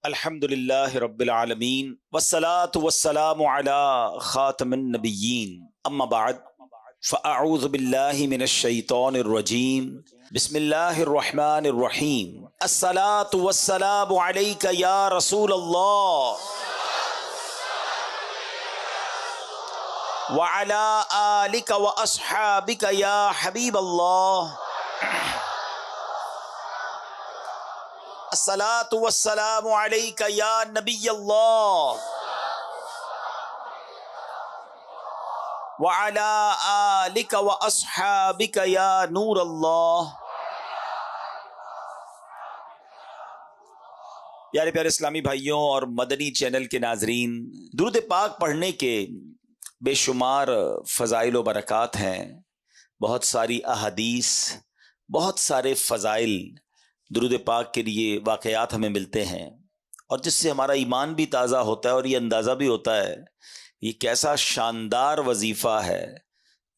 الحمدللہ رب العالمین والصلاة والسلام علی خاتم النبیین اما بعد فاعوذ باللہ من الشیطان الرجیم بسم اللہ الرحمن الرحیم الصلاة والسلام علیک یا رسول اللہ وعلی آلک واصحابک یا حبیب اللہ الصلاة والسلام علیک یا نبی اللہ وعلی آلک واصحابک یا نور اللہ۔ پیارے پیارے اسلامی بھائیوں اور مدنی چینل کے ناظرین، درود پاک پڑھنے کے بے شمار فضائل و برکات ہیں، بہت ساری احادیث، بہت سارے فضائل درود پاک کے لیے واقعات ہمیں ملتے ہیں، اور جس سے ہمارا ایمان بھی تازہ ہوتا ہے اور یہ اندازہ بھی ہوتا ہے یہ کیسا شاندار وظیفہ ہے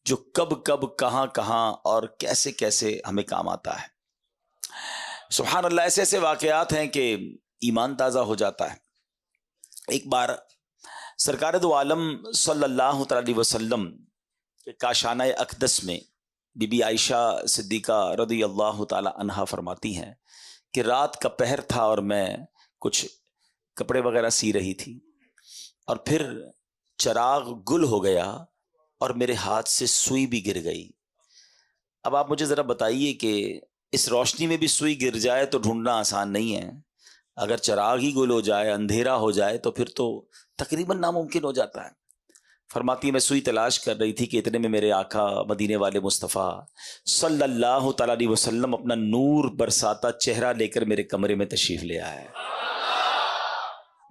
جو کب کب کہاں کہاں اور کیسے کیسے ہمیں کام آتا ہے۔ سبحان اللہ، ایسے ایسے واقعات ہیں کہ ایمان تازہ ہو جاتا ہے۔ ایک بار سرکار دو عالم صلی اللہ علیہ وسلم کے کاشانہ اقدس میں بی بی عائشہ صدیقہ رضی اللہ تعالی عنہا فرماتی ہیں کہ رات کا پہر تھا اور میں کچھ کپڑے وغیرہ سی رہی تھی، اور پھر چراغ گل ہو گیا اور میرے ہاتھ سے سوئی بھی گر گئی۔ اب آپ مجھے ذرا بتائیے کہ اس روشنی میں بھی سوئی گر جائے تو ڈھونڈنا آسان نہیں ہے، اگر چراغ ہی گل ہو جائے، اندھیرا ہو جائے تو پھر تو تقریباً ناممکن ہو جاتا ہے۔ فرماتی ہے میں سوئی تلاش کر رہی تھی کہ اتنے میں میرے آقا مدینے والے مصطفیٰ صلی اللہ تعالیٰ علیہ وسلم اپنا نور برساتا چہرہ لے کر میرے کمرے میں تشریف لے آئے۔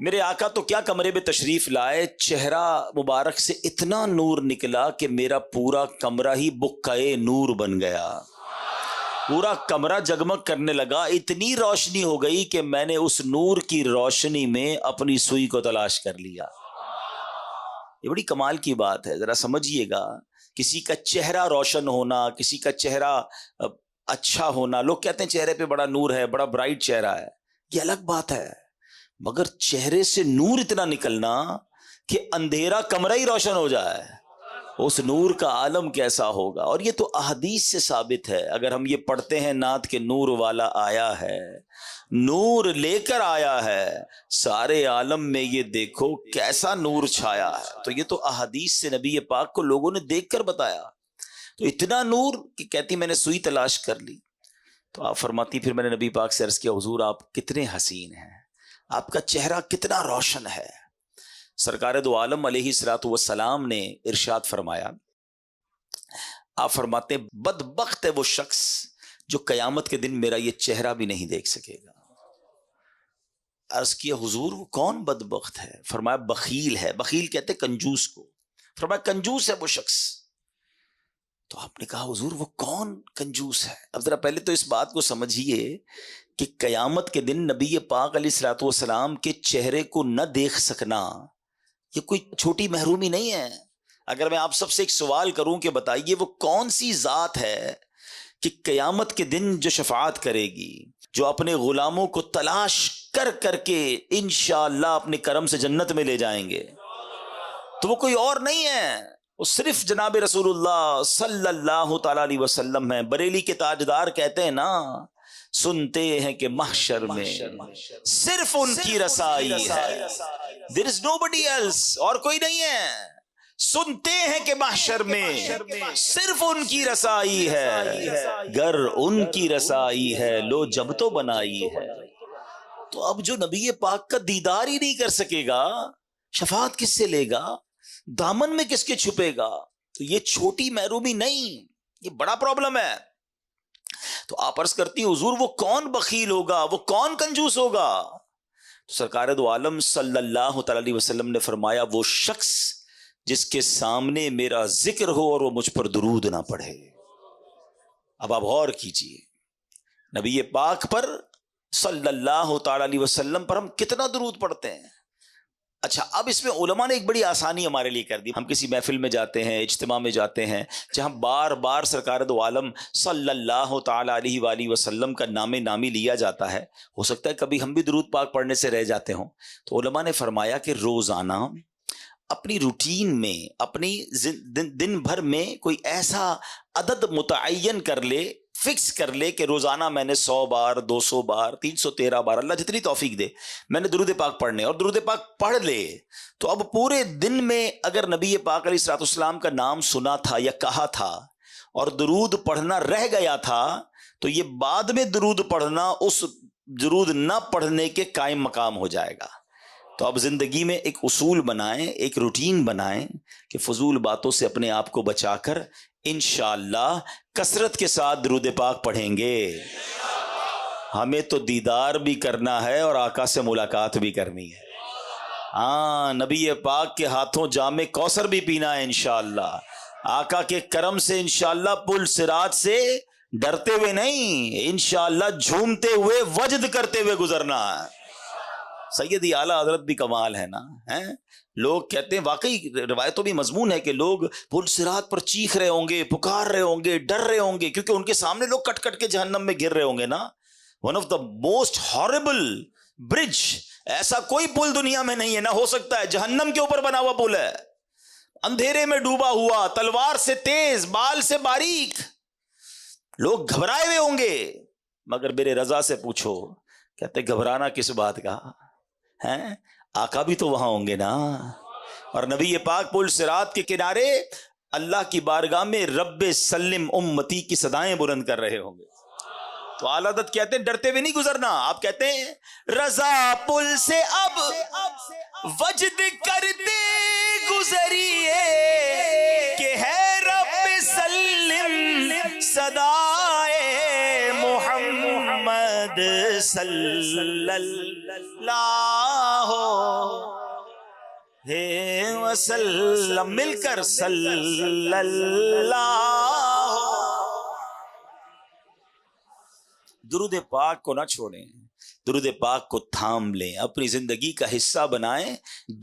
میرے آقا تو کیا کمرے میں تشریف لائے، چہرہ مبارک سے اتنا نور نکلا کہ میرا پورا کمرہ ہی بقعے نور بن گیا، پورا کمرہ جگمگ کرنے لگا، اتنی روشنی ہو گئی کہ میں نے اس نور کی روشنی میں اپنی سوئی کو تلاش کر لیا۔ یہ بڑی کمال کی بات ہے، ذرا سمجھیے گا، کسی کا چہرہ روشن ہونا، کسی کا چہرہ اچھا ہونا، لوگ کہتے ہیں چہرے پہ بڑا نور ہے، بڑا برائٹ چہرہ ہے، یہ الگ بات ہے، مگر چہرے سے نور اتنا نکلنا کہ اندھیرا کمرہ ہی روشن ہو جائے، اس نور کا عالم کیسا ہوگا۔ اور یہ تو احادیث سے ثابت ہے، اگر ہم یہ پڑھتے ہیں نعت کے نور والا آیا ہے، نور لے کر آیا ہے، سارے عالم میں یہ دیکھو کیسا نور چھایا ہے، تو یہ تو احادیث سے نبی پاک کو لوگوں نے دیکھ کر بتایا۔ تو اتنا نور کہ کہتی میں نے سوئی تلاش کر لی، تو آپ فرماتی پھر میں نے نبی پاک سے عرض کیا حضور آپ کتنے حسین ہیں، آپ کا چہرہ کتنا روشن ہے۔ سرکار دو عالم علیہ الصلوۃ والسلام نے ارشاد فرمایا، آپ فرماتے ہیں بدبخت ہے وہ شخص جو قیامت کے دن میرا یہ چہرہ بھی نہیں دیکھ سکے گا۔ عرض کیا حضور وہ کون بدبخت ہے؟ فرمایا بخیل ہے، بخیل کہتے کنجوس کو، فرمایا کنجوس ہے وہ شخص۔ تو آپ نے کہا حضور وہ کون کنجوس ہے؟ اب ذرا پہلے تو اس بات کو سمجھیے کہ قیامت کے دن نبی پاک علیہ الصلوۃ والسلام کے چہرے کو نہ دیکھ سکنا یہ کوئی چھوٹی محرومی نہیں ہے۔ اگر میں آپ سب سے ایک سوال کروں کہ بتائیے وہ کون سی ذات ہے کہ قیامت کے دن جو شفاعت کرے گی، جو اپنے غلاموں کو تلاش کر کر کے انشاءاللہ اپنے کرم سے جنت میں لے جائیں گے، تو وہ کوئی اور نہیں ہے، وہ صرف جناب رسول اللہ صلی اللہ تعالی علیہ وسلم ہیں۔ بریلی کے تاجدار کہتے ہیں نا، سنتے ہیں کہ محشر میں صرف ان کی رسائی ہے، there is nobody else، اور کوئی نہیں ہے۔ سنتے ہیں کہ محشر میں صرف ان کی رسائی ہے، گر ان کی رسائی ہے لو جب تو بنائی ہے۔ تو اب جو نبی پاک کا دیدار ہی نہیں کر سکے گا، شفاعت کس سے لے گا، دامن میں کس کے چھپے گا؟ تو یہ چھوٹی محرومی نہیں، یہ بڑا پرابلم ہے۔ تو آپ عرض کرتی ہیں حضور وہ کون بخیل ہوگا، وہ کون کنجوس ہوگا؟ تو سرکار دو عالم صلی اللہ تعالی علیہ وسلم نے فرمایا وہ شخص جس کے سامنے میرا ذکر ہو اور وہ مجھ پر درود نہ پڑھے۔ اب آپ غور کیجئے، نبی پاک پر صلی اللہ تعالی علیہ وسلم پر ہم کتنا درود پڑھتے ہیں، اچھا، اب اس میں علماء نے ایک بڑی آسانی ہمارے لیے کر دی. ہم کسی محفل میں جاتے ہیں، اجتماع میں جاتے ہیں، جہاں بار بار سرکار دو عالم صلی اللہ تعالی علیہ وآلہ وسلم کا نام نامی لیا جاتا ہے، ہو سکتا ہے کبھی ہم بھی درود پاک پڑھنے سے رہ جاتے ہوں. تو علماء نے فرمایا کہ روزانہ اپنی روٹین میں، اپنی دن بھر میں کوئی ایسا عدد متعین کر لے، فکس کر لے کہ روزانہ میں نے 100 بار، 200 بار، 313 بار، اللہ جتنی توفیق دے، میں نے درود پاک پڑھنے، اور درود پاک پڑھ لے. تو اب پورے دن میں اگر نبی پاک علیہ الصلوۃ والسلام کا نام سنا تھا یا کہا تھا اور درود پڑھنا رہ گیا تھا، تو یہ بعد میں درود پڑھنا اس درود نہ پڑھنے کے قائم مقام ہو جائے گا. تو اب زندگی میں ایک اصول بنائیں، ایک روٹین بنائیں کہ فضول باتوں سے اپنے آپ کو بچا کر انشاءاللہ کثرت کے ساتھ درود پاک پڑھیں گے. ہمیں تو دیدار بھی کرنا ہے اور آقا سے ملاقات بھی کرنی ہے. ہاں، نبی پاک کے ہاتھوں جام کوثر بھی پینا ہے انشاءاللہ. آقا کے کرم سے انشاءاللہ پل صراط سے ڈرتے ہوئے نہیں، انشاءاللہ جھومتے ہوئے، وجد کرتے ہوئے گزرنا ہے. سیدی اعلیٰ حضرت بھی کمال ہے نا. لوگ کہتے ہیں، واقعی روایتوں بھی مضمون ہے کہ لوگ پل صراط پر چیخ رہے ہوں گے، پکار رہے ہوں گے، ڈر رہے ہوں گے، کیونکہ ان کے سامنے لوگ کٹ کٹ کے جہنم میں گر رہے ہوں گے نا. One of the most horrible bridge, ایسا کوئی پل دنیا میں نہیں ہے، نہ ہو سکتا ہے. جہنم کے اوپر بنا ہوا پل ہے، اندھیرے میں ڈوبا ہوا، تلوار سے تیز، بال سے باریک. لوگ گھبرائے ہوئے ہوں گے، مگر میرے رضا سے پوچھو، کہتے گھبرانا کس بات کا ہے؟ آقا بھی تو وہاں ہوں گے نا. اور نبی پاک پل صراط کے کنارے اللہ کی بارگاہ میں رب سلم امتی کی صدائیں بلند کر رہے ہوں گے. تو اعلیٰ حضرت کہتے ہیں ڈرتے ہوئے نہیں گزرنا. آپ کہتے ہیں رضا پل سے اب وجد کرتے گزریے کہ ہے رب سلم صدائے محمد صلی اللہ وسلم. مل کر صلی اللہ. درود پاک کو نہ چھوڑیں، درود پاک کو تھام لیں، اپنی زندگی کا حصہ بنائیں.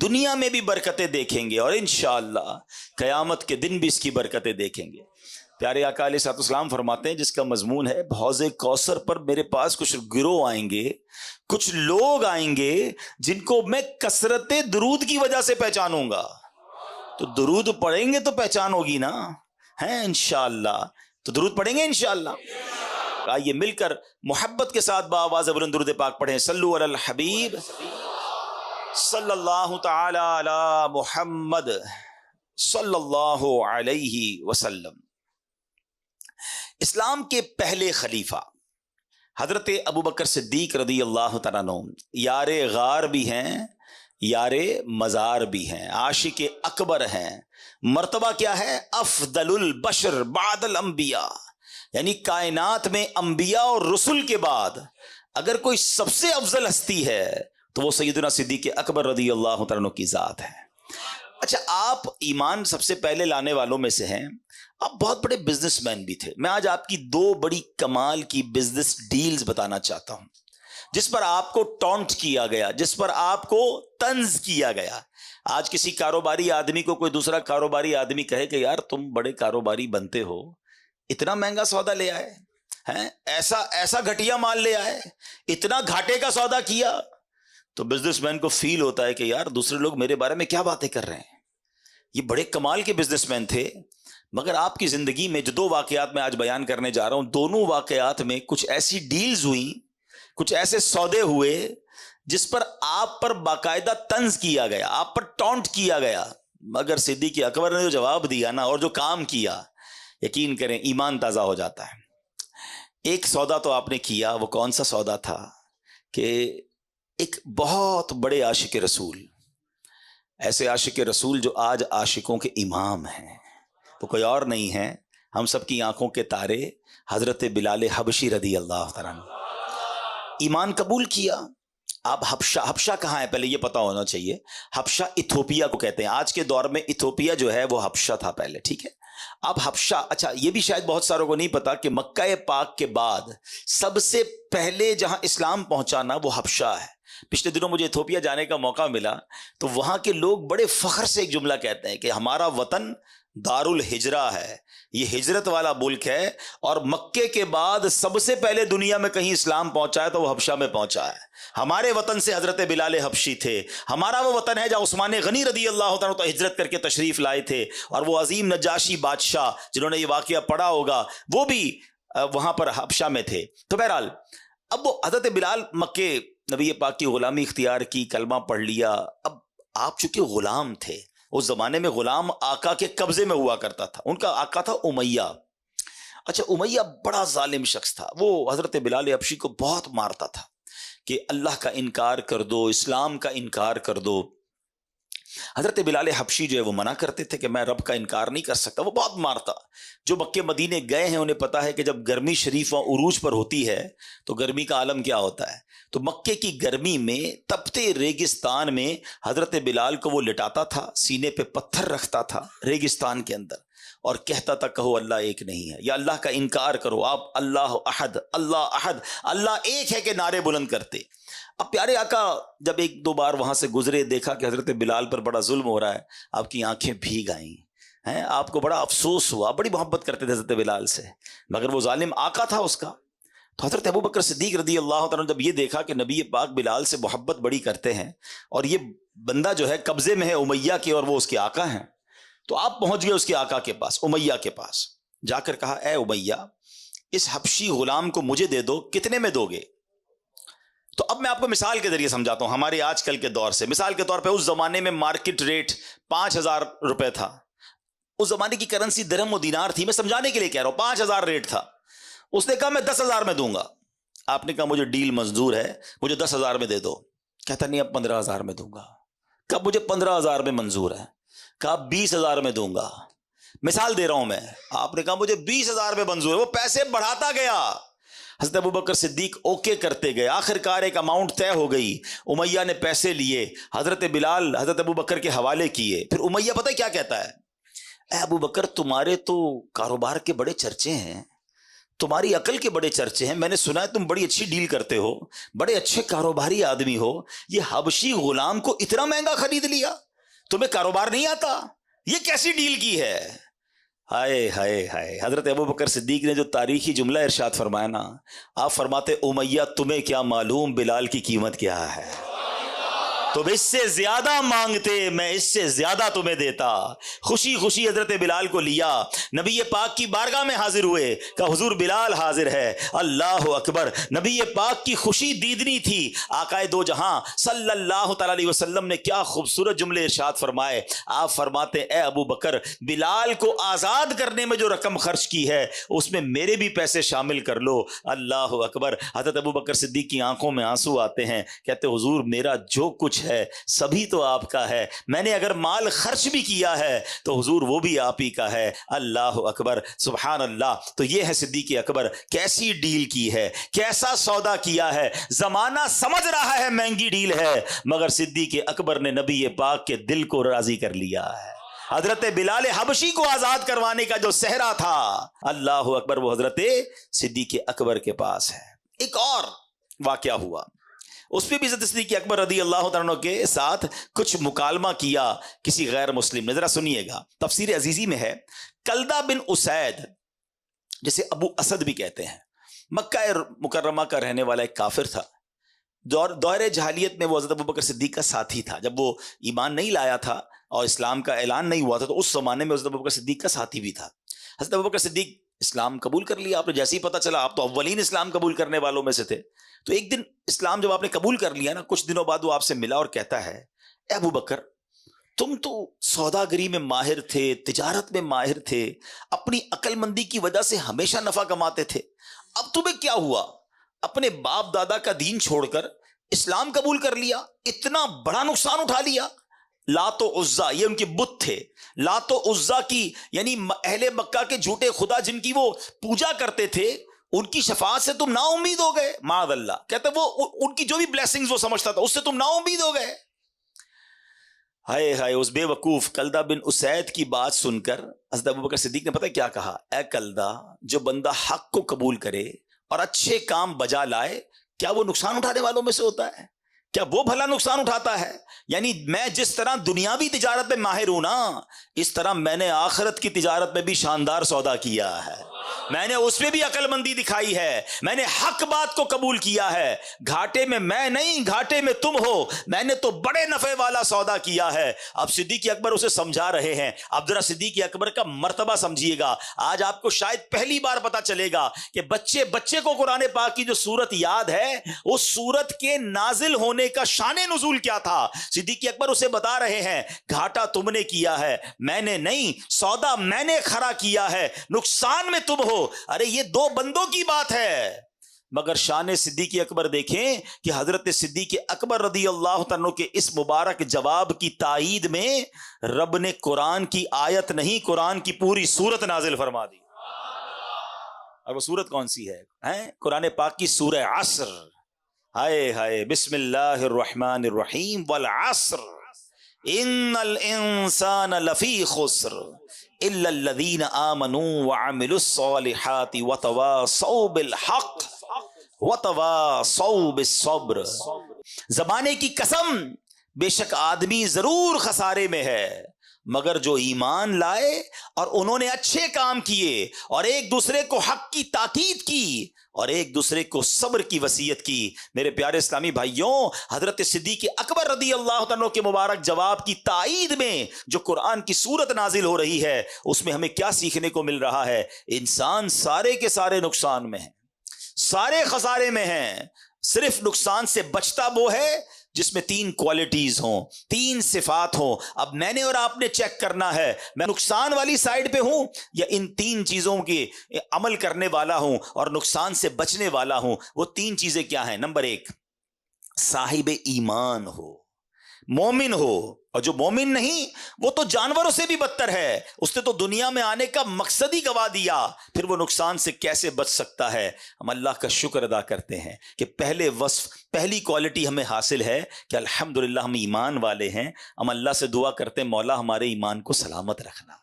دنیا میں بھی برکتیں دیکھیں گے اور انشاءاللہ قیامت کے دن بھی اس کی برکتیں دیکھیں گے. پیارے آقا علیہ الصلوۃ والسلام فرماتے ہیں، جس کا مضمون ہے حوض کوثر پر میرے پاس کچھ گروہ آئیں گے، کچھ لوگ آئیں گے جن کو میں کثرت درود کی وجہ سے پہچانوں گا. تو درود پڑھیں گے تو پہچان ہوگی نا، ہیں انشاءاللہ. تو درود پڑھیں گے انشاءاللہ. آئیے مل کر محبت کے ساتھ بآواز بلند درود پاک پڑھیں. صلو علی الحبیب صلی اللہ تعالی علی محمد صلی اللہ علیہ وسلم. اسلام کے پہلے خلیفہ حضرت ابوبکر صدیق رضی اللہ تعالیٰ عنہ یار غار بھی ہیں، یار مزار بھی ہیں، عاشق اکبر ہیں. مرتبہ کیا ہے؟ افضل البشر بعد الانبیاء، یعنی کائنات میں انبیاء اور رسل کے بعد اگر کوئی سب سے افضل ہستی ہے تو وہ سیدنا صدیق اکبر رضی اللہ تعالیٰ عنہ کی ذات ہے. اچھا، آپ ایمان سب سے پہلے لانے والوں میں سے ہیں. آپ بہت بڑے بزنس مین بھی تھے. میں آج آپ کی 2 بڑی کمال کی بزنس ڈیلز بتانا چاہتا ہوں جس پر آپ کو ٹونٹ کیا گیا، جس پر آپ کو طنز کیا گیا. آج کسی کاروباری آدمی کو کوئی دوسرا کاروباری آدمی کہے کہ یار تم بڑے کاروباری بنتے ہو، اتنا مہنگا سودا لے آئے ہیں، ایسا گھٹیا مال لے آئے، اتنا گھاٹے کا سودا کیا، تو بزنس مین کو فیل ہوتا ہے کہ یار دوسرے لوگ میرے بارے میں کیا باتیں کر رہے ہیں. یہ بڑے کمال کے بزنس مین تھے. مگر آپ کی زندگی میں جو 2 واقعات میں آج بیان کرنے جا رہا ہوں، دونوں واقعات میں کچھ ایسی ڈیلز ہوئیں، کچھ ایسے سودے ہوئے جس پر آپ پر باقاعدہ طنز کیا گیا، آپ پر ٹونٹ کیا گیا. مگر صدیق اکبر نے جو جواب دیا نا اور جو کام کیا، یقین کریں ایمان تازہ ہو جاتا ہے. ایک سودا تو آپ نے کیا. وہ کون سا سودا تھا کہ ایک بہت بڑے عاشق رسول، ایسے عاشق رسول جو آج عاشقوں کے امام ہیں، وہ کوئی اور نہیں ہیں، ہم سب کی آنکھوں کے تارے حضرت بلال حبشی رضی اللہ تعالیٰ عنہ. ایمان قبول کیا. آپ حبشہ کہاں ہے پہلے یہ پتا ہونا چاہیے. حبشہ ایتھوپیا کو کہتے ہیں. آج کے دور میں ایتھوپیا جو ہے وہ حبشہ تھا پہلے، ٹھیک ہے. اب حبشہ، اچھا یہ بھی شاید بہت ساروں کو نہیں پتا کہ مکہ پاک کے بعد سب سے پہلے جہاں اسلام پہنچانا وہ حبشہ ہے. پچھلے دنوں مجھے ایتھوپیا جانے کا موقع ملا تو وہاں کے لوگ بڑے فخر سے ایک جملہ کہتے ہیں کہ ہمارا وطن دار الحجرہ ہے، یہ ہجرت والا ملک ہے، اور مکے کے بعد سب سے پہلے دنیا میں کہیں اسلام پہنچا ہے تو وہ حبشہ میں پہنچا ہے۔ ہمارے وطن سے حضرت بلال حبشی تھے، ہمارا وہ وطن ہے جہاں عثمان غنی رضی اللہ تعالیٰ عنہ ہجرت کر کے تشریف لائے تھے، اور وہ عظیم نجاشی بادشاہ جنہوں نے یہ واقعہ پڑھا ہوگا وہ بھی وہاں پر حبشہ میں تھے۔ تو بہرحال اب وہ حضرت بلال مکے نبی پاک کی غلامی اختیار کی، کلمہ پڑھ لیا۔ اب آپ چونکہ غلام تھے، اس زمانے میں غلام آقا کے قبضے میں ہوا کرتا تھا، ان کا آقا تھا امیہ۔ اچھا، امیہ بڑا ظالم شخص تھا، وہ حضرت بلال حبشی کو بہت مارتا تھا کہ اللہ کا انکار کر دو، اسلام کا انکار کر دو۔ حضرت بلال حبشی جو ہے وہ منع کرتے تھے کہ میں رب کا انکار نہیں کر سکتا، وہ بہت مارتا۔ جو مکے مدینے گئے ہیں انہیں پتا ہے کہ جب گرمی شریف و عروج پر ہوتی ہے تو گرمی کا عالم کیا ہوتا ہے۔ تو مکے کی گرمی میں تپتے ریگستان میں حضرت بلال کو وہ لٹاتا تھا، سینے پہ پتھر رکھتا تھا ریگستان کے اندر، اور کہتا تھا کہو اللہ ایک نہیں ہے، یا اللہ کا انکار کرو، آپ اللہ احد اللہ احد اللہ ایک ہے کے نعرے بلند کرتے۔ اب پیارے آقا جب ایک دو بار وہاں سے گزرے، دیکھا کہ حضرت بلال پر بڑا ظلم ہو رہا ہے، آپ کی آنکھیں بھیگ آئیں ہیں، آپ کو بڑا افسوس ہوا، بڑی محبت کرتے تھے حضرت بلال سے، مگر وہ ظالم آقا تھا اس کا۔ تو حضرت ابو بکر صدیق رضی اللہ تعالیٰ جب یہ دیکھا کہ نبی پاک بلال سے محبت بڑی کرتے ہیں اور یہ بندہ جو ہے قبضے میں ہے امیہ کے اور وہ اس کے آقا ہیں، تو آپ پہنچ گئے اس کے آقا کے پاس، امیہ کے پاس جا کر کہا اے امیہ، اس حبشی غلام کو مجھے دے دو، کتنے میں دو گے؟ تو اب میں آپ کو مثال کے ذریعے سمجھاتا ہوں ہمارے آج کل کے دور سے۔ مثال کے طور پہ اس زمانے میں مارکیٹ ریٹ 5,000 روپے تھا، اس زمانے کی کرنسی درہم و دینار تھی، میں سمجھانے کے لیے کہہ رہا ہوں، 5,000 ریٹ تھا۔ اس نے کہا میں 10,000 میں دوں گا۔ آپ نے کہا مجھے ڈیل منظور ہے، مجھے 10,000 میں دے دو۔ کہتا نہیں اب 15,000 میں دوں گا۔ کہا مجھے 15,000 میں منظور ہے۔ کہا 20,000 میں دوں گا۔ مثال دے رہا ہوں میں۔ آپ نے کہا مجھے 20,000 میں منظور ہے۔ وہ پیسے بڑھاتا گیا، حضرت ابوبکر صدیق اوکے کرتے گئے، آخر کار ایک اماؤنٹ طے ہو گئی۔ امیہ نے پیسے لیے، حضرت بلال حضرت ابوبکر کے حوالے کیے۔ پھر امیہ پتہ کیا کہتا ہے؟ اے ابوبکر، تمہارے تو کاروبار کے بڑے چرچے ہیں، تمہاری عقل کے بڑے چرچے ہیں، میں نے سنا ہے تم بڑی اچھی ڈیل کرتے ہو، بڑے اچھے کاروباری آدمی ہو، یہ حبشی غلام کو اتنا مہنگا خرید لیا، تمہیں کاروبار نہیں آتا، یہ کیسی ڈیل کی ہے؟ ہائے ہائے ہائے، حضرت ابوبکر صدیق نے جو تاریخی جملہ ارشاد فرمایا نا، آپ فرماتے امیہ تمہیں کیا معلوم بلال کی قیمت کیا ہے، تم اس سے زیادہ مانگتے میں اس سے زیادہ تمہیں دیتا۔ خوشی خوشی حضرت بلال کو لیا، نبی پاک کی بارگاہ میں حاضر ہوئے، کہ حضور بلال حاضر ہے۔ اللہ اکبر، نبی پاک کی خوشی دیدنی تھی۔ آقا دو جہاں صلی اللہ تعالی علیہ وسلم نے کیا خوبصورت جملے ارشاد فرمائے۔ آپ فرماتے اے ابو بکر، بلال کو آزاد کرنے میں جو رقم خرچ کی ہے اس میں میرے بھی پیسے شامل کر لو۔ اللہ اکبر، حضرت ابو بکر صدیق کی آنکھوں میں آنسو آتے ہیں، کہتے حضور میرا جو کچھ ہے سبھی تو آپ کا ہے، میں نے اگر مال خرچ بھی کیا ہے تو حضور وہ بھی آپ ہی کا ہے۔ اللہ اکبر، سبحان اللہ۔ تو یہ ہے صدیق اکبر، کیسی ڈیل کی ہے، کیسا سودا کیا ہے۔ زمانہ سمجھ رہا ہے مہنگی ڈیل ہے، مگر صدیق اکبر نے نبی پاک کے دل کو راضی کر لیا ہے۔ حضرت بلال حبشی کو آزاد کروانے کا جو صحرا تھا، اللہ اکبر، وہ حضرت صدیق اکبر کے پاس ہے۔ ایک اور واقعہ ہوا، اس پہ بھی حضرت صدیق اکبر رضی اللہ تعالیٰ عنہ کے ساتھ کچھ مکالمہ کیا کسی غیر مسلم نے۔ ذرا سنیے گا، تفسیر عزیزی میں ہے، کلدہ بن اسید جسے ابو اسد بھی کہتے ہیں، مکہ مکرمہ کا رہنے والا ایک کافر تھا۔ دور جہالیت میں وہ حضرت ابوبکر صدیق کا ساتھی تھا، جب وہ ایمان نہیں لایا تھا اور اسلام کا اعلان نہیں ہوا تھا تو اس زمانے میں حضرت ابوبکر صدیق کا ساتھی بھی تھا۔ حضرت ابوبکر صدیق اسلام قبول کر لیا، آپ نے جیسے ہی پتہ چلا آپ تو اولین اسلام قبول کرنے والوں میں سے تھے، تو ایک دن اسلام جب آپ نے قبول کر لیا نا، کچھ دنوں بعد وہ آپ سے ملا اور کہتا ہے اے ابو بکر، تم تو سوداگری میں ماہر تھے، تجارت میں ماہر تھے، اپنی عقل مندی کی وجہ سے ہمیشہ نفع کماتے تھے، اب تمہیں کیا ہوا؟ اپنے باپ دادا کا دین چھوڑ کر اسلام قبول کر لیا، اتنا بڑا نقصان اٹھا لیا۔ لات و عزا، یہ ان کے بت تھے، لات و عزا کی یعنی اہل مکہ کے جھوٹے خدا جن کی وہ پوجا کرتے تھے، ان کی شفاعت سے تم نا امید ہو گئے۔ معاذ اللہ، کہتے وہ ان کی جو بھی بلیسنگز وہ سمجھتا تھا اس سے تم نا امید ہو گئے۔ ہائے ہائے، اس بے وقوف کلدہ بن اسید کی بات سن کر حضرت ابوبکر صدیق نے پتہ کیا کہا؟ اے کلدہ، جو بندہ حق کو قبول کرے اور اچھے کام بجا لائے، کیا وہ نقصان اٹھانے والوں میں سے ہوتا ہے؟ کیا وہ بھلا نقصان اٹھاتا ہے؟ یعنی میں جس طرح دنیاوی تجارت میں ماہر ہوں نا، اس طرح میں نے آخرت کی تجارت میں بھی شاندار سودا کیا ہے، میں نے اس میں بھی عقل مندی دکھائی ہے، میں نے حق بات کو قبول کیا ہے، گھاٹے میں میں نہیں، گھاٹے میں تم ہو، میں نے تو بڑے نفع والا سودا کیا ہے۔ اب صدیق اکبر اسے سمجھا رہے ہیں۔ اب ذرا صدیق اکبر کا مرتبہ سمجھیے گا، آج آپ کو شاید پہلی بار پتا چلے گا کہ بچے کو قرآن پاک کی جو سورت یاد ہے، اس سورت کے نازل ہونے کا شان نزول کیا تھا۔ صدیق اکبر اسے بتا رہے ہیں گھاٹا تم نے کیا ہے، میں نے نہیں، سودا میں نے کھڑا کیا ہے، نقصان میں تم ہو۔ ارے یہ دو بندوں کی بات ہے، مگر شان صدیق اکبر دیکھیں کہ حضرت صدیق اکبر رضی اللہ عنہ کے اس مبارک جواب کی تائید میں رب نے قرآن کی آیت نہیں، قرآن کی پوری سورت نازل فرما دی۔ اور وہ سورت کون سی ہے؟ قرآن پاک کی سورہ عصر۔ ہائے ہائے، بسم اللہ الرحمن الرحیم، والعصر ان الانسان لفی خسر الا الذین آمنوا وعملوا الصالحات وتواصوا بالحق وتواصوا بالصبر۔ زمانے کی قسم، بے شک آدمی ضرور خسارے میں ہے، مگر جو ایمان لائے اور انہوں نے اچھے کام کیے اور ایک دوسرے کو حق کی تاکید کی اور ایک دوسرے کو صبر کی وصیت کی۔ میرے پیارے اسلامی بھائیوں، حضرت صدیق اکبر رضی اللہ عنہ کے مبارک جواب کی تائید میں جو قرآن کی سورت نازل ہو رہی ہے، اس میں ہمیں کیا سیکھنے کو مل رہا ہے؟ انسان سارے کے سارے نقصان میں ہیں، سارے خسارے میں ہیں، صرف نقصان سے بچتا وہ ہے جس میں تین کوالٹیز ہوں، تین صفات ہوں۔ اب میں نے اور آپ نے چیک کرنا ہے، میں نقصان والی سائیڈ پہ ہوں یا ان تین چیزوں کے عمل کرنے والا ہوں اور نقصان سے بچنے والا ہوں۔ وہ تین چیزیں کیا ہیں؟ نمبر ایک، صاحب ایمان ہو، مومن ہو، اور جو مومن نہیں وہ تو جانوروں سے بھی بدتر ہے، اس نے تو دنیا میں آنے کا مقصد ہی گوا دیا، پھر وہ نقصان سے کیسے بچ سکتا ہے؟ ہم اللہ کا شکر ادا کرتے ہیں کہ پہلے وصف، پہلی کوالٹی ہمیں حاصل ہے کہ الحمدللہ ہم ایمان والے ہیں۔ ہم اللہ سے دعا کرتے ہیں مولا ہمارے ایمان کو سلامت رکھنا۔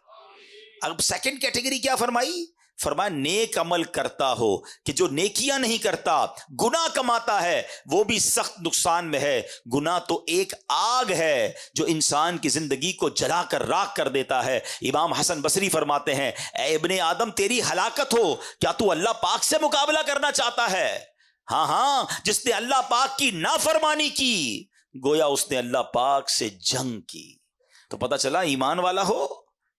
اب سیکنڈ کیٹیگری کیا فرمائی؟ فرمایا نیک عمل کرتا ہو، کہ جو نیکیاں نہیں کرتا، گناہ کماتا ہے، وہ بھی سخت نقصان میں ہے۔ گناہ تو ایک آگ ہے جو انسان کی زندگی کو جلا کر راکھ کر دیتا ہے۔ امام حسن بصری فرماتے ہیں، اے ابن آدم تیری ہلاکت ہو، کیا تو اللہ پاک سے مقابلہ کرنا چاہتا ہے؟ ہاں، جس نے اللہ پاک کی نافرمانی کی گویا اس نے اللہ پاک سے جنگ کی۔ تو پتہ چلا ایمان والا ہو،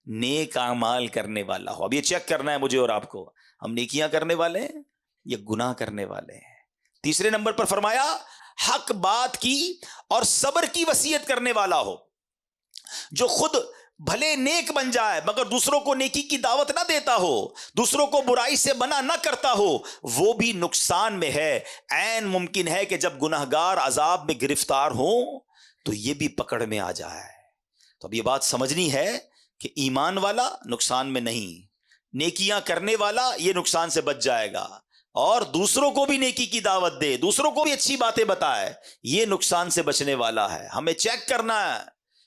نیک اعمال کرنے والا ہو۔ اب یہ چیک کرنا ہے مجھے اور آپ کو، ہم نیکیاں کرنے والے ہیں یا گناہ کرنے والے ہیں؟ تیسرے نمبر پر فرمایا حق بات کی اور صبر کی وصیت کرنے والا ہو، جو خود بھلے نیک بن جائے مگر دوسروں کو نیکی کی دعوت نہ دیتا ہو، دوسروں کو برائی سے منع نہ کرتا ہو، وہ بھی نقصان میں ہے۔ عین ممکن ہے کہ جب گناہگار عذاب میں گرفتار ہوں تو یہ بھی پکڑ میں آ جائے۔ تو اب یہ بات سمجھنی ہے کہ ایمان والا نقصان میں نہیں، نیکیاں کرنے والا یہ نقصان سے بچ جائے گا، اور دوسروں کو بھی نیکی کی دعوت دے، دوسروں کو بھی اچھی باتیں بتائے، یہ نقصان سے بچنے والا ہے۔ ہمیں چیک کرنا ہے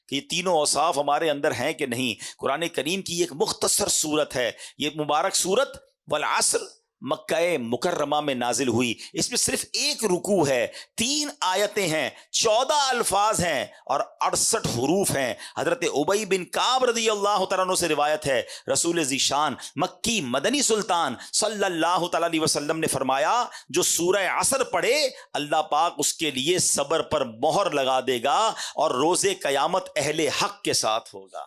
کہ یہ تینوں اوصاف ہمارے اندر ہیں کہ نہیں۔ قرآن کریم کی ایک مختصر سورت ہے یہ مبارک سورت، والعصر، مکہ مکرمہ میں نازل ہوئی۔ اس میں صرف ایک رکوع ہے، 3 آیتیں ہیں، 14 الفاظ ہیں اور 68 حروف ہیں۔ حضرت ابی بن کعب رضی اللہ تعالیٰ عنہ سے روایت ہے، رسول ذیشان مکی مدنی سلطان صلی اللہ تعالیٰ علیہ وسلم نے فرمایا، جو سورہ عصر پڑھے اللہ پاک اس کے لیے صبر پر مہر لگا دے گا اور روز قیامت اہل حق کے ساتھ ہوگا۔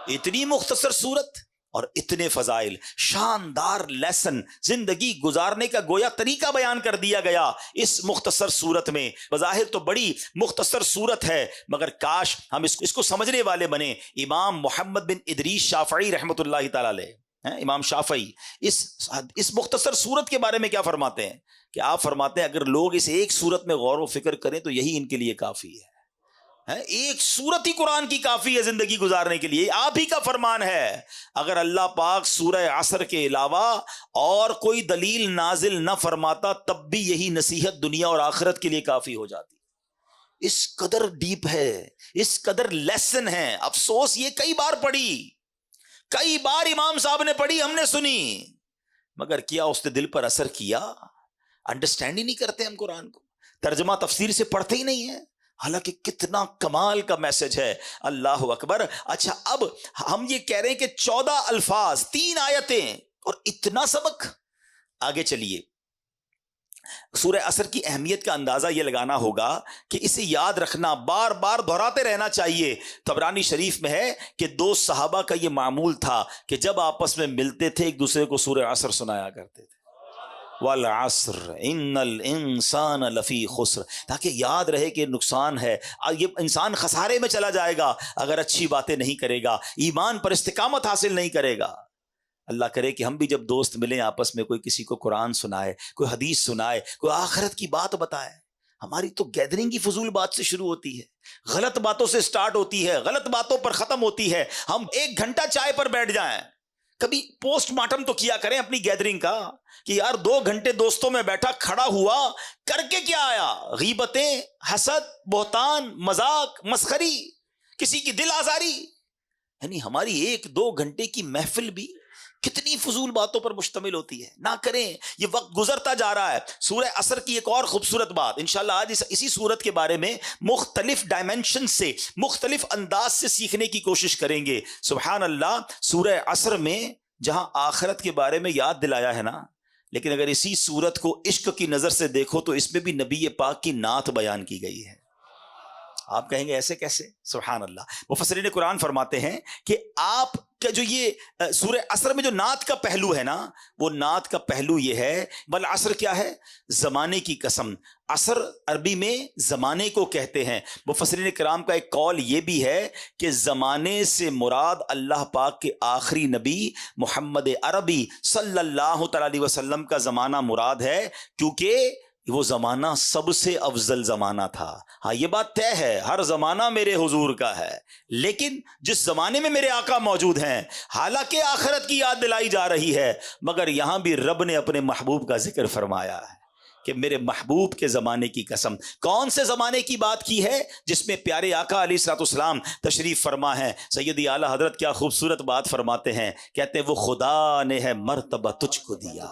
اتنی مختصر سورت اور اتنے فضائل، شاندار لیسن، زندگی گزارنے کا گویا طریقہ بیان کر دیا گیا اس مختصر صورت میں۔ بظاہر تو بڑی مختصر صورت ہے مگر کاش ہم اس کو سمجھنے والے بنے۔ امام محمد بن ادریس شافعی رحمۃ اللہ تعالی علیہ، امام شافعی اس مختصر صورت کے بارے میں کیا فرماتے ہیں کہ آپ فرماتے ہیں اگر لوگ اس ایک صورت میں غور و فکر کریں تو یہی ان کے لیے کافی ہے۔ ایک سورت ہی قرآن کی کافی ہے زندگی گزارنے کے لیے، آپ ہی کا فرمان ہے۔ اگر اللہ پاک سورہ عصر کے علاوہ اور کوئی دلیل نازل نہ فرماتا تب بھی یہی نصیحت دنیا اور آخرت کے لیے کافی ہو جاتی۔ اس قدر ڈیپ ہے، اس قدر لیسن ہے۔ افسوس یہ کئی بار پڑھی، کئی بار امام صاحب نے پڑھی، ہم نے سنی، مگر کیا اس نے دل پر اثر کیا؟ انڈرسٹینڈ ہی نہیں کرتے ہم قرآن کو۔ ترجمہ تفسیر سے پڑھتے ہی نہیں ہیں، حالانکہ کتنا کمال کا میسج ہے. اللہ اکبر. اچھا اب ہم یہ کہہ رہے ہیں کہ 14 الفاظ 3 آیتیں اور اتنا سبق. آگے چلیے، سورہ عصر کی اہمیت کا اندازہ یہ لگانا ہوگا کہ اسے یاد رکھنا، بار بار دہراتے رہنا چاہیے. طبرانی شریف میں ہے کہ 2 صحابہ کا یہ معمول تھا کہ جب آپس میں ملتے تھے ایک دوسرے کو سورہ عصر سنایا کرتے تھے. والعصر ان الانسان لفی خسر، تاکہ یاد رہے کہ نقصان ہے، یہ انسان خسارے میں چلا جائے گا اگر اچھی باتیں نہیں کرے گا، ایمان پر استقامت حاصل نہیں کرے گا. اللہ کرے کہ ہم بھی جب دوست ملیں آپس میں، کوئی کسی کو قرآن سنائے، کوئی حدیث سنائے، کوئی آخرت کی بات بتائے. ہماری تو گیدرنگ ہی فضول بات سے شروع ہوتی ہے، غلط باتوں سے سٹارٹ ہوتی ہے، غلط باتوں پر ختم ہوتی ہے. ہم 1 گھنٹہ چائے پر بیٹھ جائیں، کبھی پوسٹ مارٹم تو کیا کریں اپنی گیدرنگ کا کہ یار 2 گھنٹے دوستوں میں بیٹھا، کھڑا ہوا، کر کے کیا آیا؟ غیبتیں، حسد، بہتان، مذاق، مسخری، کسی کی دل آزاری. یعنی ہماری 1-2 گھنٹے کی محفل بھی کتنی فضول باتوں پر مشتمل ہوتی ہے. نہ کریں، یہ وقت گزرتا جا رہا ہے. سورہ عصر کی ایک اور خوبصورت بات انشاءاللہ آج اسی سورت کے بارے میں مختلف ڈائمنشن سے، مختلف انداز سے سیکھنے کی کوشش کریں گے. سبحان اللہ. سورہ عصر میں جہاں آخرت کے بارے میں یاد دلایا ہے نا، لیکن اگر اسی سورت کو عشق کی نظر سے دیکھو تو اس میں بھی نبی پاک کی نعت بیان کی گئی ہے. آپ کہیں گے ایسے کیسے؟ سبحان اللہ. مفسرین قرآن فرماتے ہیں کہ آپ کا جو یہ سورہ عصر میں جو نعت کا پہلو ہے نا، وہ نعت کا پہلو یہ ہے، والعصر کیا ہے؟ زمانے کی قسم. عصر عربی میں زمانے کو کہتے ہیں. مفسرین کرام کا ایک قول یہ بھی ہے کہ زمانے سے مراد اللہ پاک کے آخری نبی محمد عربی صلی اللہ تعالی علیہ وسلم کا زمانہ مراد ہے، کیونکہ وہ زمانہ سب سے افضل زمانہ تھا. ہاں یہ بات طے ہے، ہر زمانہ میرے حضور کا ہے، لیکن جس زمانے میں میرے آقا موجود ہیں، حالانکہ آخرت کی یاد دلائی جا رہی ہے، مگر یہاں بھی رب نے اپنے محبوب کا ذکر فرمایا ہے کہ میرے محبوب کے زمانے کی قسم. کون سے زمانے کی بات کی ہے؟ جس میں پیارے آقا علیہ الصلوۃ والسلام تشریف فرما ہے. سیدی اعلیٰ حضرت کیا خوبصورت بات فرماتے ہیں، کہتے ہیں وہ خدا نے ہے مرتبہ تجھ کو دیا،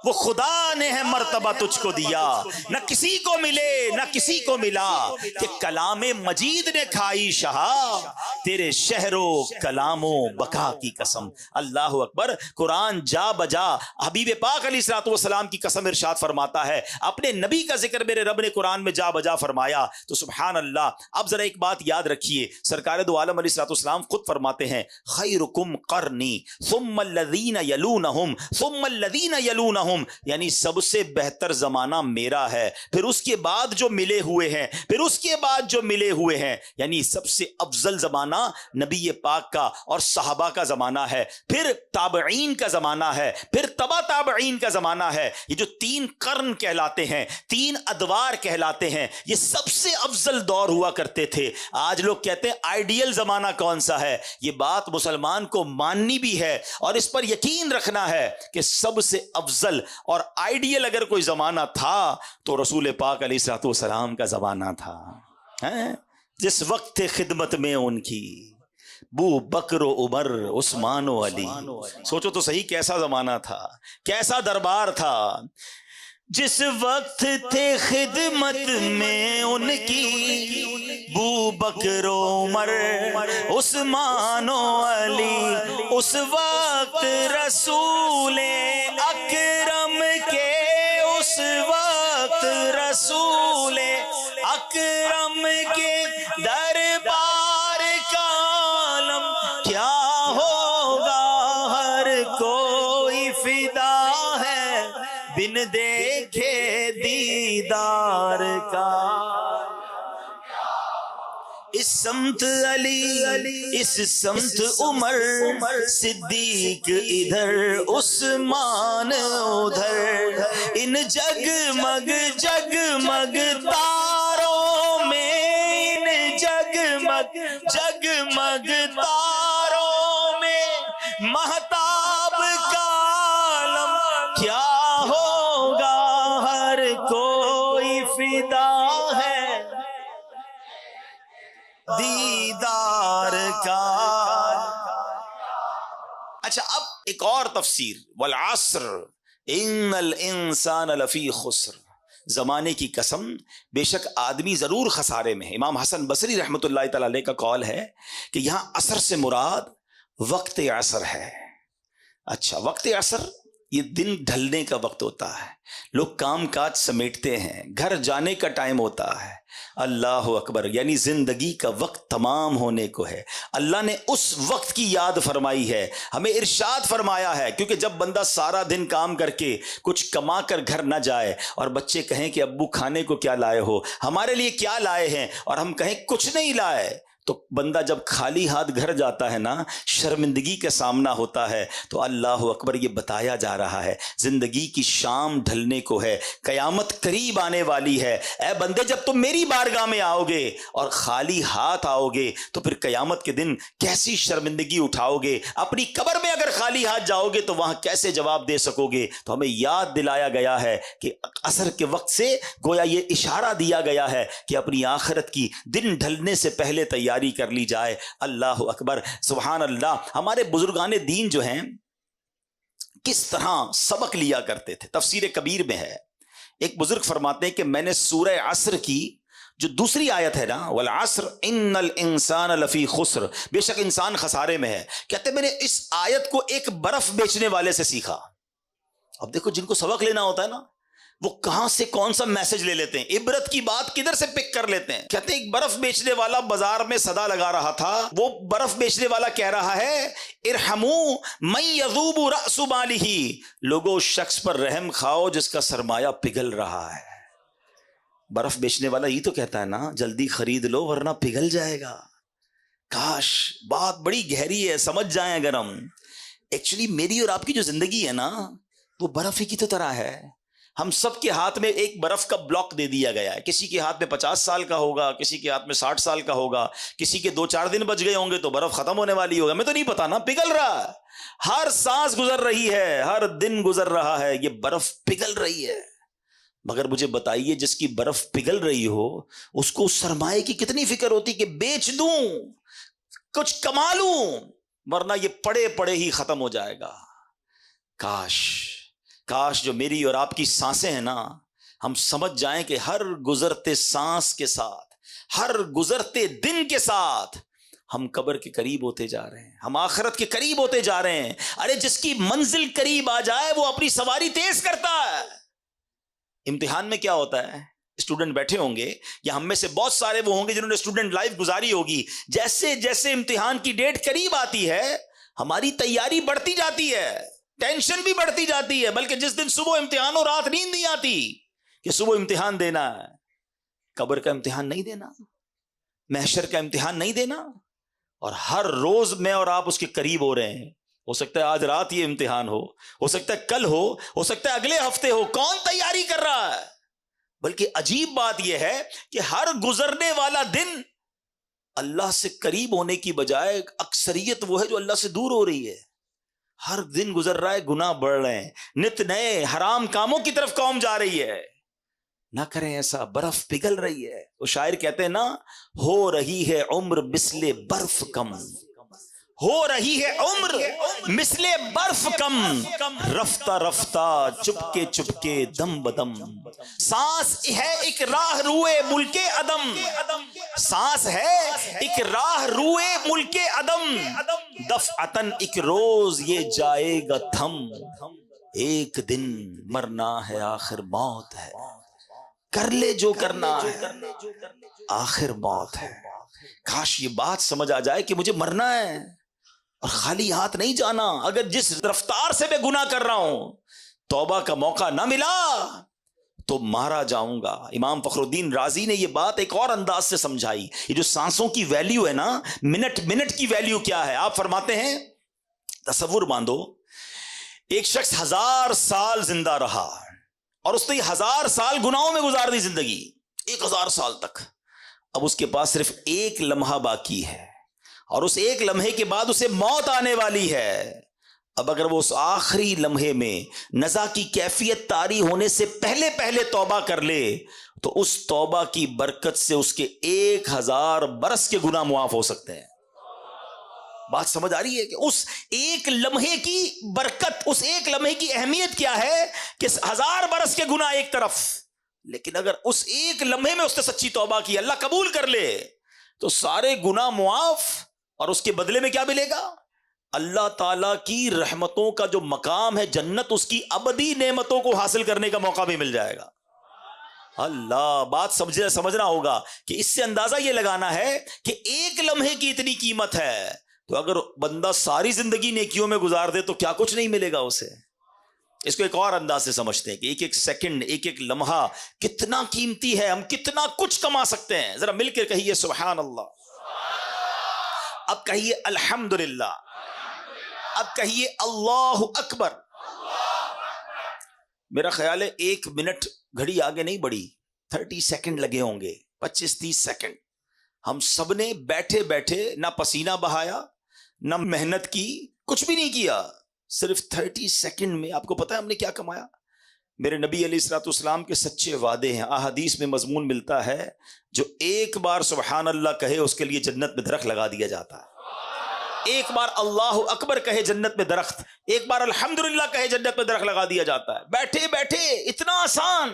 وہ خدا نے ہے مرتبہ تجھ کو دیا، نہ کسی کو ملے نہ کسی کو ملا، کہ کلام مجید نے کھائی شہا تیرے شہر و کلام و بقا کی قسم. اللہ اکبر. قرآن جا بجا حبیب پاک علیہ الصلوۃ والسلام کی قسم ارشاد فرماتا ہے. اپنے نبی کا ذکر میرے رب نے قرآن میں جا بجا فرمایا. تو سبحان اللہ. اب ذرا ایک بات یاد رکھیے، سرکار دو عالم علیہ الصلوۃ والسلام خود فرماتے ہیں خیرکم قرنی ثم الذین یلونہم ثم الذین یلونہم، یعنی سب سے بہتر زمانہ میرا ہے، پھر اس کے بعد جو ملے ہوئے ہیں، پھر اس کے بعد جو ملے ہوئے ہیں. یعنی سب سے افضل زمانہ نبی پاک کا اور صحابہ کا زمانہ ہے، پھر تابعین کا زمانہ ہے، پھر تبا تابعین کا زمانہ ہے. یہ جو 3 قرن کہلاتے ہیں، 3 ادوار کہلاتے ہیں، یہ سب سے افضل دور ہوا کرتے تھے. آج لوگ کہتے ہیں آئیڈیل زمانہ کون سا ہے؟ یہ بات مسلمان کو ماننی بھی ہے اور اس پر یقین رکھنا ہے کہ سب سے افضل اور آئیڈیل اگر کوئی زمانہ تھا تو رسول پاک علیہ الصلوۃ والسلام کا زمانہ تھا. جس وقت خدمت میں ان کی بو بکر و عمر عثمان و علی. سوچو تو صحیح کیسا زمانہ تھا، کیسا دربار تھا. جس وقت تھے خدمت میں ان کی بو بکر و عمر عثمان و علی، اس وقت رسول اکرم کے، اس وقت رسول اکرم کے دربار کا عالم کیا ہوگا، ہر کوئی فدا ہے بن دیکھے دیدار کا. اس سمت علی، اس سمت عمر صدیق، ادھر عثمان ادھر، ان جگمگ جگمگ تاروں میں، ان جگمگ جگمگ تاروں میں مہتاب کا عالم کیا ہوگا، ہر کوئی فدا ہے دیدار کا. اچھا اب ایک اور تفسیر، والعصر ان الانسان لفی خسر. زمانے کی قسم بے شک آدمی ضرور خسارے میں ہے. امام حسن بصری رحمۃ اللہ تعالی علیہ کا قول ہے کہ یہاں عصر سے مراد وقت عصر ہے. اچھا، وقت عصر یہ دن ڈھلنے کا وقت ہوتا ہے، لوگ کام کاج سمیٹتے ہیں، گھر جانے کا ٹائم ہوتا ہے. اللہ اکبر، یعنی زندگی کا وقت تمام ہونے کو ہے. اللہ نے اس وقت کی یاد فرمائی ہے، ہمیں ارشاد فرمایا ہے. کیونکہ جب بندہ سارا دن کام کر کے کچھ کما کر گھر نہ جائے اور بچے کہیں کہ ابو کھانے کو کیا لائے ہو، ہمارے لیے کیا لائے ہیں، اور ہم کہیں کچھ نہیں لائے، تو بندہ جب خالی ہاتھ گھر جاتا ہے نا، شرمندگی کا سامنا ہوتا ہے. تو اللہ اکبر، یہ بتایا جا رہا ہے زندگی کی شام ڈھلنے کو ہے، قیامت قریب آنے والی ہے. اے بندے، جب تم میری بارگاہ میں آؤ گے اور خالی ہاتھ آؤ گے تو پھر قیامت کے دن کیسی شرمندگی اٹھاؤ گے. اپنی قبر میں اگر خالی ہاتھ جاؤ گے تو وہاں کیسے جواب دے سکو گے. تو ہمیں یاد دلایا گیا ہے کہ عصر کے وقت سے گویا یہ اشارہ دیا گیا ہے کہ اپنی آخرت کی دن ڈھلنے سے پہلے تیاری کر لی جائے. اللہ اکبر، سبحان اللہ. ہمارے بزرگان دین جو ہیں کس طرح سبق لیا کرتے تھے، تفسیر کبیر میں ہے. ایک بزرگ فرماتے ہیں کہ میں نے سورہ عصر کی جو دوسری آیت ہے نا، والعصر ان الانسان لفی خسر، بے شک انسان خسارے میں ہے، کہتے ہیں میں نے اس آیت کو ایک برف بیچنے والے سے سیکھا. اب دیکھو، جن کو سبق لینا ہوتا ہے نا، وہ کہاں سے کون سا میسج لے لیتے ہیں، عبرت کی بات کدھر سے پک کر لیتے ہیں. کہتے ہیں ایک برف بیچنے والا بازار میں صدا لگا رہا تھا. وہ برف بیچنے والا کہہ رہا ہے ارحموا من یذوب رأس مالہ، لوگوں اس شخص پر رحم کھاؤ جس کا سرمایہ پگھل رہا ہے. برف بیچنے والا یہ تو کہتا ہے نا جلدی خرید لو ورنہ پگھل جائے گا. کاش بات بڑی گہری ہے، سمجھ جائیں اگر ہم. ایکچولی میری اور آپ کی جو زندگی ہے نا، وہ برف ہی کی تو طرح ہے. ہم سب کے ہاتھ میں ایک برف کا بلاک دے دیا گیا ہے. کسی کے ہاتھ میں 50 سال کا ہوگا، کسی کے ہاتھ میں 60 سال کا ہوگا، کسی کے 2-4 دن بچ گئے ہوں گے تو برف ختم ہونے والی ہوگا. ہمیں تو نہیں پتا نا، پگھل رہا ہے. ہر سانس گزر رہی ہے، ہر دن گزر رہا ہے، یہ برف پگھل رہی ہے. مگر مجھے بتائیے، جس کی برف پگھل رہی ہو اس کو اس سرمایے کی کتنی فکر ہوتی کہ بیچ دوں، کچھ کما لوں، ورنہ یہ پڑے پڑے ہی ختم ہو جائے گا. کاش جو میری اور آپ کی سانسیں ہیں نا، ہم سمجھ جائیں کہ ہر گزرتے سانس کے ساتھ، ہر گزرتے دن کے ساتھ ہم قبر کے قریب ہوتے جا رہے ہیں، ہم آخرت کے قریب ہوتے جا رہے ہیں. ارے جس کی منزل قریب آ جائے وہ اپنی سواری تیز کرتا ہے. امتحان میں کیا ہوتا ہے، اسٹوڈنٹ بیٹھے ہوں گے یا ہم میں سے بہت سارے وہ ہوں گے جنہوں نے اسٹوڈنٹ لائف گزاری ہوگی. جیسے جیسے امتحان کی ڈیٹ قریب آتی ہے ہماری تیاری بڑھتی جاتی ہے، ٹینشن بھی بڑھتی جاتی ہے. بلکہ جس دن صبح امتحان ہو رات نیند نہیں آتی کہ صبح امتحان دینا ہے. قبر کا امتحان نہیں دینا، محشر کا امتحان نہیں دینا، اور ہر روز میں اور آپ اس کے قریب ہو رہے ہیں. ہو سکتا ہے آج رات یہ امتحان ہو سکتا ہے کل ہو سکتا ہے اگلے ہفتے ہو. کون تیاری کر رہا ہے؟ بلکہ عجیب بات یہ ہے کہ ہر گزرنے والا دن اللہ سے قریب ہونے کی بجائے اکثریت وہ ہے جو اللہ سے دور ہو رہی ہے. ہر دن گزر رہا ہے، گناہ بڑھ رہے ہیں، نت نئے حرام کاموں کی طرف قوم جا رہی ہے. نہ کریں ایسا، برف پگھل رہی ہے. وہ شاعر کہتے ہیں نا، ہو رہی ہے عمر مثل برف کم، ہو رہی ہے عمر مثل برف کم، رفتہ رفتہ چپکے چپکے دم بدم. سانس ہے ایک راہ روئے ملک عدم، سانس ہے ایک راہ روئے ملک عدم، دفعتن ایک روز یہ جائے گا تھم، ایک دن مرنا ہے آخر موت ہے، کر لے جو کرنا ہے آخر موت ہے. کاش یہ بات سمجھ آ جائے کہ مجھے مرنا ہے اور خالی ہاتھ نہیں جانا. اگر جس رفتار سے میں گناہ کر رہا ہوں توبہ کا موقع نہ ملا تو مارا جاؤں گا. امام فخر الدین رازی نے یہ بات ایک اور انداز سے سمجھائی. یہ جو سانسوں کی ویلیو ہے نا، منٹ کی ویلیو کیا ہے. آپ فرماتے ہیں تصور باندھو، ایک شخص 1000 سال زندہ رہا اور اس نے 1000 سال گناہوں میں گزار دی زندگی، 1000 سال تک. اب اس کے پاس صرف ایک لمحہ باقی ہے اور اس ایک لمحے کے بعد اسے موت آنے والی ہے. اب اگر وہ اس آخری لمحے میں نزا کی کیفیت طاری ہونے سے پہلے توبہ کر لے تو اس توبہ کی برکت سے اس کے 1000 برس کے گناہ معاف ہو سکتے ہیں. بات سمجھ آ رہی ہے کہ اس ایک لمحے کی برکت، اس ایک لمحے کی اہمیت کیا ہے کہ 1000 برس کے گناہ ایک طرف لیکن اگر اس ایک لمحے میں اس نے سچی توبہ کی, اللہ قبول کر لے, تو سارے گناہ معاف, اور اس کے بدلے میں کیا ملے گا؟ اللہ تعالیٰ کی رحمتوں کا جو مقام ہے جنت, اس کی ابدی نعمتوں کو حاصل کرنے کا موقع بھی مل جائے گا. اللہ, بات سمجھنا ہوگا کہ اس سے اندازہ یہ لگانا ہے کہ ایک لمحے کی اتنی قیمت ہے, تو اگر بندہ ساری زندگی نیکیوں میں گزار دے تو کیا کچھ نہیں ملے گا اسے. اس کو ایک اور انداز سے سمجھتے ہیں کہ ایک ایک سیکنڈ, ایک ایک لمحہ کتنا قیمتی ہے, ہم کتنا کچھ کما سکتے ہیں. ذرا مل کے کہیے سبحان اللہ, اب کہیے الحمدللہ, اب کہیے اللہ اکبر. میرا خیال ہے 1 منٹ گھڑی آگے نہیں بڑھی, 30 سیکنڈ لگے ہوں گے, 25-30 سیکنڈ. ہم سب نے بیٹھے بیٹھے نہ پسینہ بہایا, نہ محنت کی, کچھ بھی نہیں کیا, صرف 30 سیکنڈ میں آپ کو پتا ہے ہم نے کیا کمایا. میرے نبی علیہ الصلوۃ والسلام کے سچے وعدے ہیں, احادیث میں مضمون ملتا ہے, جو ایک بار سبحان اللہ کہے اس کے لیے جنت میں درخت لگا دیا جاتا ہے. ایک بار اللہ اکبر کہے جنت میں درخت, ایک بار الحمدللہ کہے جنت میں درخت لگا دیا جاتا ہے. بیٹھے بیٹھے اتنا آسان,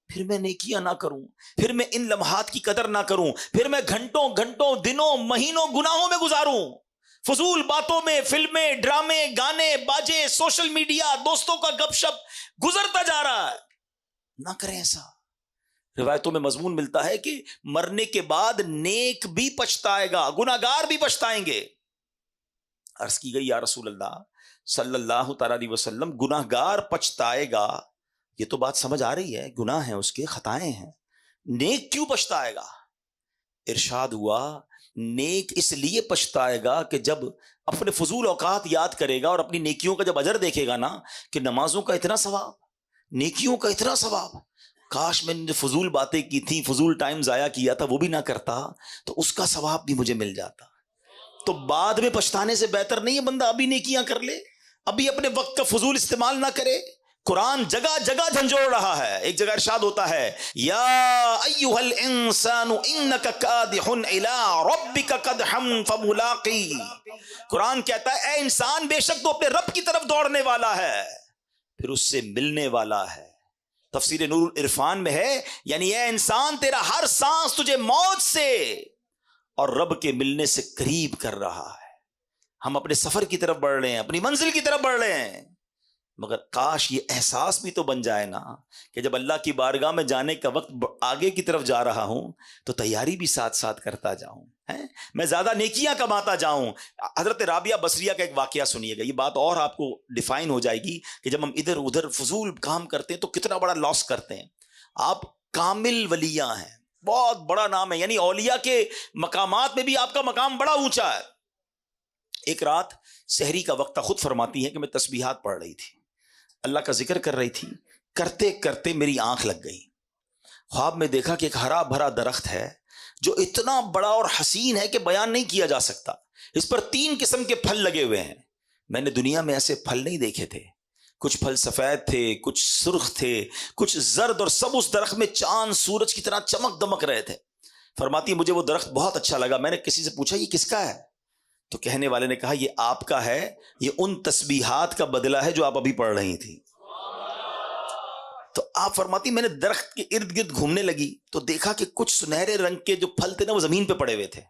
پھر میں نیکیاں نہ کروں, پھر میں ان لمحات کی قدر نہ کروں, پھر میں گھنٹوں گھنٹوں دنوں مہینوں گناہوں میں گزاروں, فضول باتوں میں, فلمیں, ڈرامے, گانے, باجے, سوشل میڈیا, دوستوں کا گپ شپ گزرتا جا رہا ہے. نہ کریں ایسا. روایتوں میں مضمون ملتا ہے کہ مرنے کے بعد نیک بھی پچھتائے گا, گناہگار بھی پچھتائیں گے. عرض کی گئی یا رسول اللہ صلی اللہ تعالی علیہ وسلم, گناہگار پچھتائے گا, یہ تو بات سمجھ آ رہی ہے, گناہ ہیں اس کے, خطائیں ہیں, نیک کیوں پچھتائے گا؟ ارشاد ہوا نیک اس لیے پچھتائے گا کہ جب اپنے فضول اوقات یاد کرے گا اور اپنی نیکیوں کا جب اجر دیکھے گا نا, کہ نمازوں کا اتنا ثواب, نیکیوں کا اتنا ثواب, کاش میں نے فضول باتیں کی تھیں, فضول ٹائم ضائع کیا تھا, وہ بھی نہ کرتا تو اس کا ثواب بھی مجھے مل جاتا. تو بعد میں پچھتانے سے بہتر نہیں ہے بندہ ابھی نیکیاں کر لے, ابھی اپنے وقت کا فضول استعمال نہ کرے. قرآن جگہ جگہ جھنجھوڑ رہا ہے. ایک جگہ ارشاد ہوتا ہے یا ایھا الانسان انک کادح الی ربک قدحا فملاقی. قرآن کہتا ہے اے انسان, بے شک تو اپنے رب کی طرف دوڑنے والا ہے, پھر اس سے ملنے والا ہے. تفسیر نور عرفان میں ہے, یعنی اے انسان تیرا ہر سانس تجھے موت سے اور رب کے ملنے سے قریب کر رہا ہے. ہم اپنے سفر کی طرف بڑھ رہے ہیں, اپنی منزل کی طرف بڑھ رہے ہیں, مگر کاش یہ احساس بھی تو بن جائے نا کہ جب اللہ کی بارگاہ میں جانے کا وقت آگے کی طرف جا رہا ہوں تو تیاری بھی ساتھ ساتھ کرتا جاؤں, میں زیادہ نیکیاں کماتا جاؤں. حضرت رابعہ بصریہ کا ایک واقعہ سنیے گا, یہ بات اور آپ کو ڈیفائن ہو جائے گی کہ جب ہم ادھر ادھر فضول کام کرتے ہیں تو کتنا بڑا لاس کرتے ہیں. آپ کامل ولیاں ہیں, بہت بڑا نام ہے, یعنی اولیاء کے مقامات میں بھی آپ کا مقام بڑا اونچا ہے. ایک رات سحری کا وقت, خود فرماتی ہے کہ میں تسبیحات پڑھ رہی تھی, اللہ کا ذکر کر رہی تھی, کرتے کرتے میری آنکھ لگ گئی. خواب میں دیکھا کہ ایک ہرا بھرا درخت ہے جو اتنا بڑا اور حسین ہے کہ بیان نہیں کیا جا سکتا. اس پر 3 قسم کے پھل لگے ہوئے ہیں. میں نے دنیا میں ایسے پھل نہیں دیکھے تھے. کچھ پھل سفید تھے, کچھ سرخ تھے, کچھ زرد, اور سب اس درخت میں چاند سورج کی طرح چمک دمک رہے تھے. فرماتی مجھے وہ درخت بہت اچھا لگا. میں نے کسی سے پوچھا یہ کس کا ہے؟ تو کہنے والے نے کہا یہ آپ کا ہے, یہ ان تسبیحات کا بدلہ ہے جو آپ ابھی پڑھ رہی تھی. تو آپ فرماتی میں نے درخت کے ارد گرد گھومنے لگی تو دیکھا کہ کچھ سنہرے رنگ کے جو پھل تھے نا وہ زمین پہ پڑے ہوئے تھے.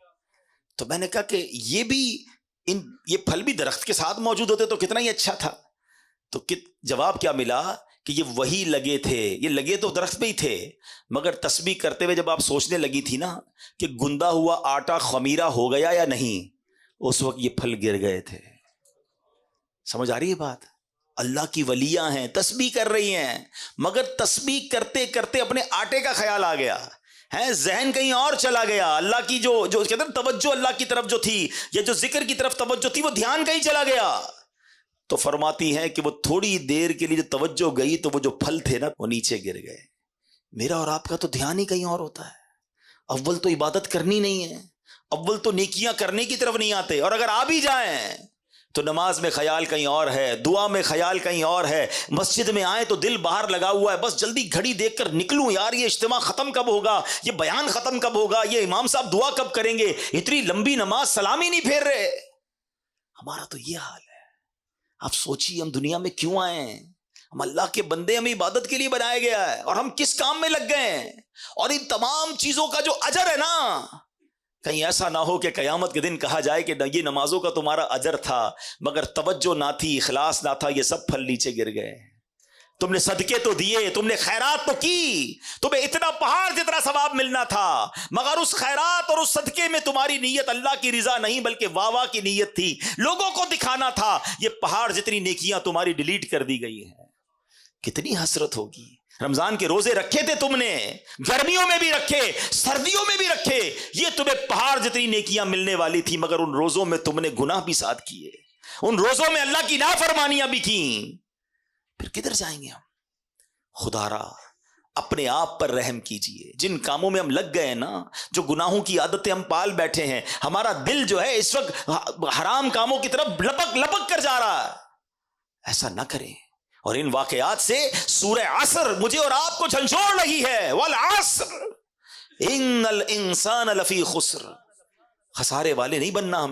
تو میں نے کہا کہ یہ پھل بھی درخت کے ساتھ موجود ہوتے تو کتنا ہی اچھا تھا. تو جواب کیا ملا کہ یہ وہی لگے تھے, یہ لگے تو درخت پہ ہی تھے, مگر تسبیح کرتے ہوئے جب آپ سوچنے لگی تھی نا کہ گندا ہوا آٹا خمیرہ ہو گیا یا نہیں, اس وقت یہ پھل گر گئے تھے. سمجھ آ رہی ہے بات؟ اللہ کی ولیاں ہیں, تسبیح کر رہی ہیں, مگر تسبیح کرتے کرتے اپنے آٹے کا خیال آ گیا ہے, ذہن کہیں اور چلا گیا. اللہ کی جو کہتے ہیں توجہ اللہ کی طرف جو تھی, یا جو ذکر کی طرف توجہ تھی, وہ دھیان کہیں چلا گیا. تو فرماتی ہیں کہ وہ تھوڑی دیر کے لیے جو توجہ گئی تو وہ جو پھل تھے نا وہ نیچے گر گئے. میرا اور آپ کا تو دھیان ہی کہیں اور ہوتا ہے. اول تو عبادت کرنی نہیں ہے, اول تو نیکیاں کرنے کی طرف نہیں آتے, اور اگر آ بھی جائیں تو نماز میں خیال کہیں اور ہے, دعا میں خیال کہیں اور ہے, مسجد میں آئے تو دل باہر لگا ہوا ہے, بس جلدی گھڑی دیکھ کر نکلوں یار, یہ اجتماع ختم کب ہوگا, یہ بیان ختم کب ہوگا, یہ امام صاحب دعا کب کریں گے, اتنی لمبی نماز سلام ہی نہیں پھیر رہے. ہمارا تو یہ حال ہے. آپ سوچیے ہم دنیا میں کیوں آئے ہیں؟ ہم اللہ کے بندے، ہمیں عبادت کے لیے بنایا گیا ہے، اور ہم کس کام میں لگ گئے ہیں؟ اور ان تمام چیزوں کا جو اجر ہے نا، کہیں ایسا نہ ہو کہ قیامت کے دن کہا جائے کہ یہ نمازوں کا تمہارا اجر تھا مگر توجہ نہ تھی، اخلاص نہ تھا، یہ سب پھل نیچے گر گئے۔ تم نے صدقے تو دیے، تم نے خیرات تو کی، تمہیں اتنا پہاڑ جتنا ثواب ملنا تھا، مگر اس خیرات اور اس صدقے میں تمہاری نیت اللہ کی رضا نہیں بلکہ واہ کی نیت تھی، لوگوں کو دکھانا تھا۔ یہ پہاڑ جتنی نیکیاں تمہاری ڈیلیٹ کر دی گئی ہیں۔ کتنی حسرت ہوگی۔ رمضان کے روزے رکھے تھے تم نے، گرمیوں میں بھی رکھے، سردیوں میں بھی رکھے، یہ تمہیں پہاڑ جتنی نیکیاں ملنے والی تھی، مگر ان روزوں میں تم نے گناہ بھی ساتھ کیے، ان روزوں میں اللہ کی نافرمانیاں بھی کی۔ پھر کدھر جائیں گے ہم؟ خدا را اپنے آپ پر رحم کیجئے۔ جن کاموں میں ہم لگ گئے ہیں نا، جو گناہوں کی عادتیں ہم پال بیٹھے ہیں، ہمارا دل جو ہے اس وقت حرام کاموں کی طرف لپک کر جا رہا ہے، ایسا نہ کریں۔ اور ان واقعات سے سورہ عصر مجھے اور آپ کو جھنجھوڑ رہی ہے، والعصر ان الانسان لفی خسر۔ خسارے والے نہیں بننا،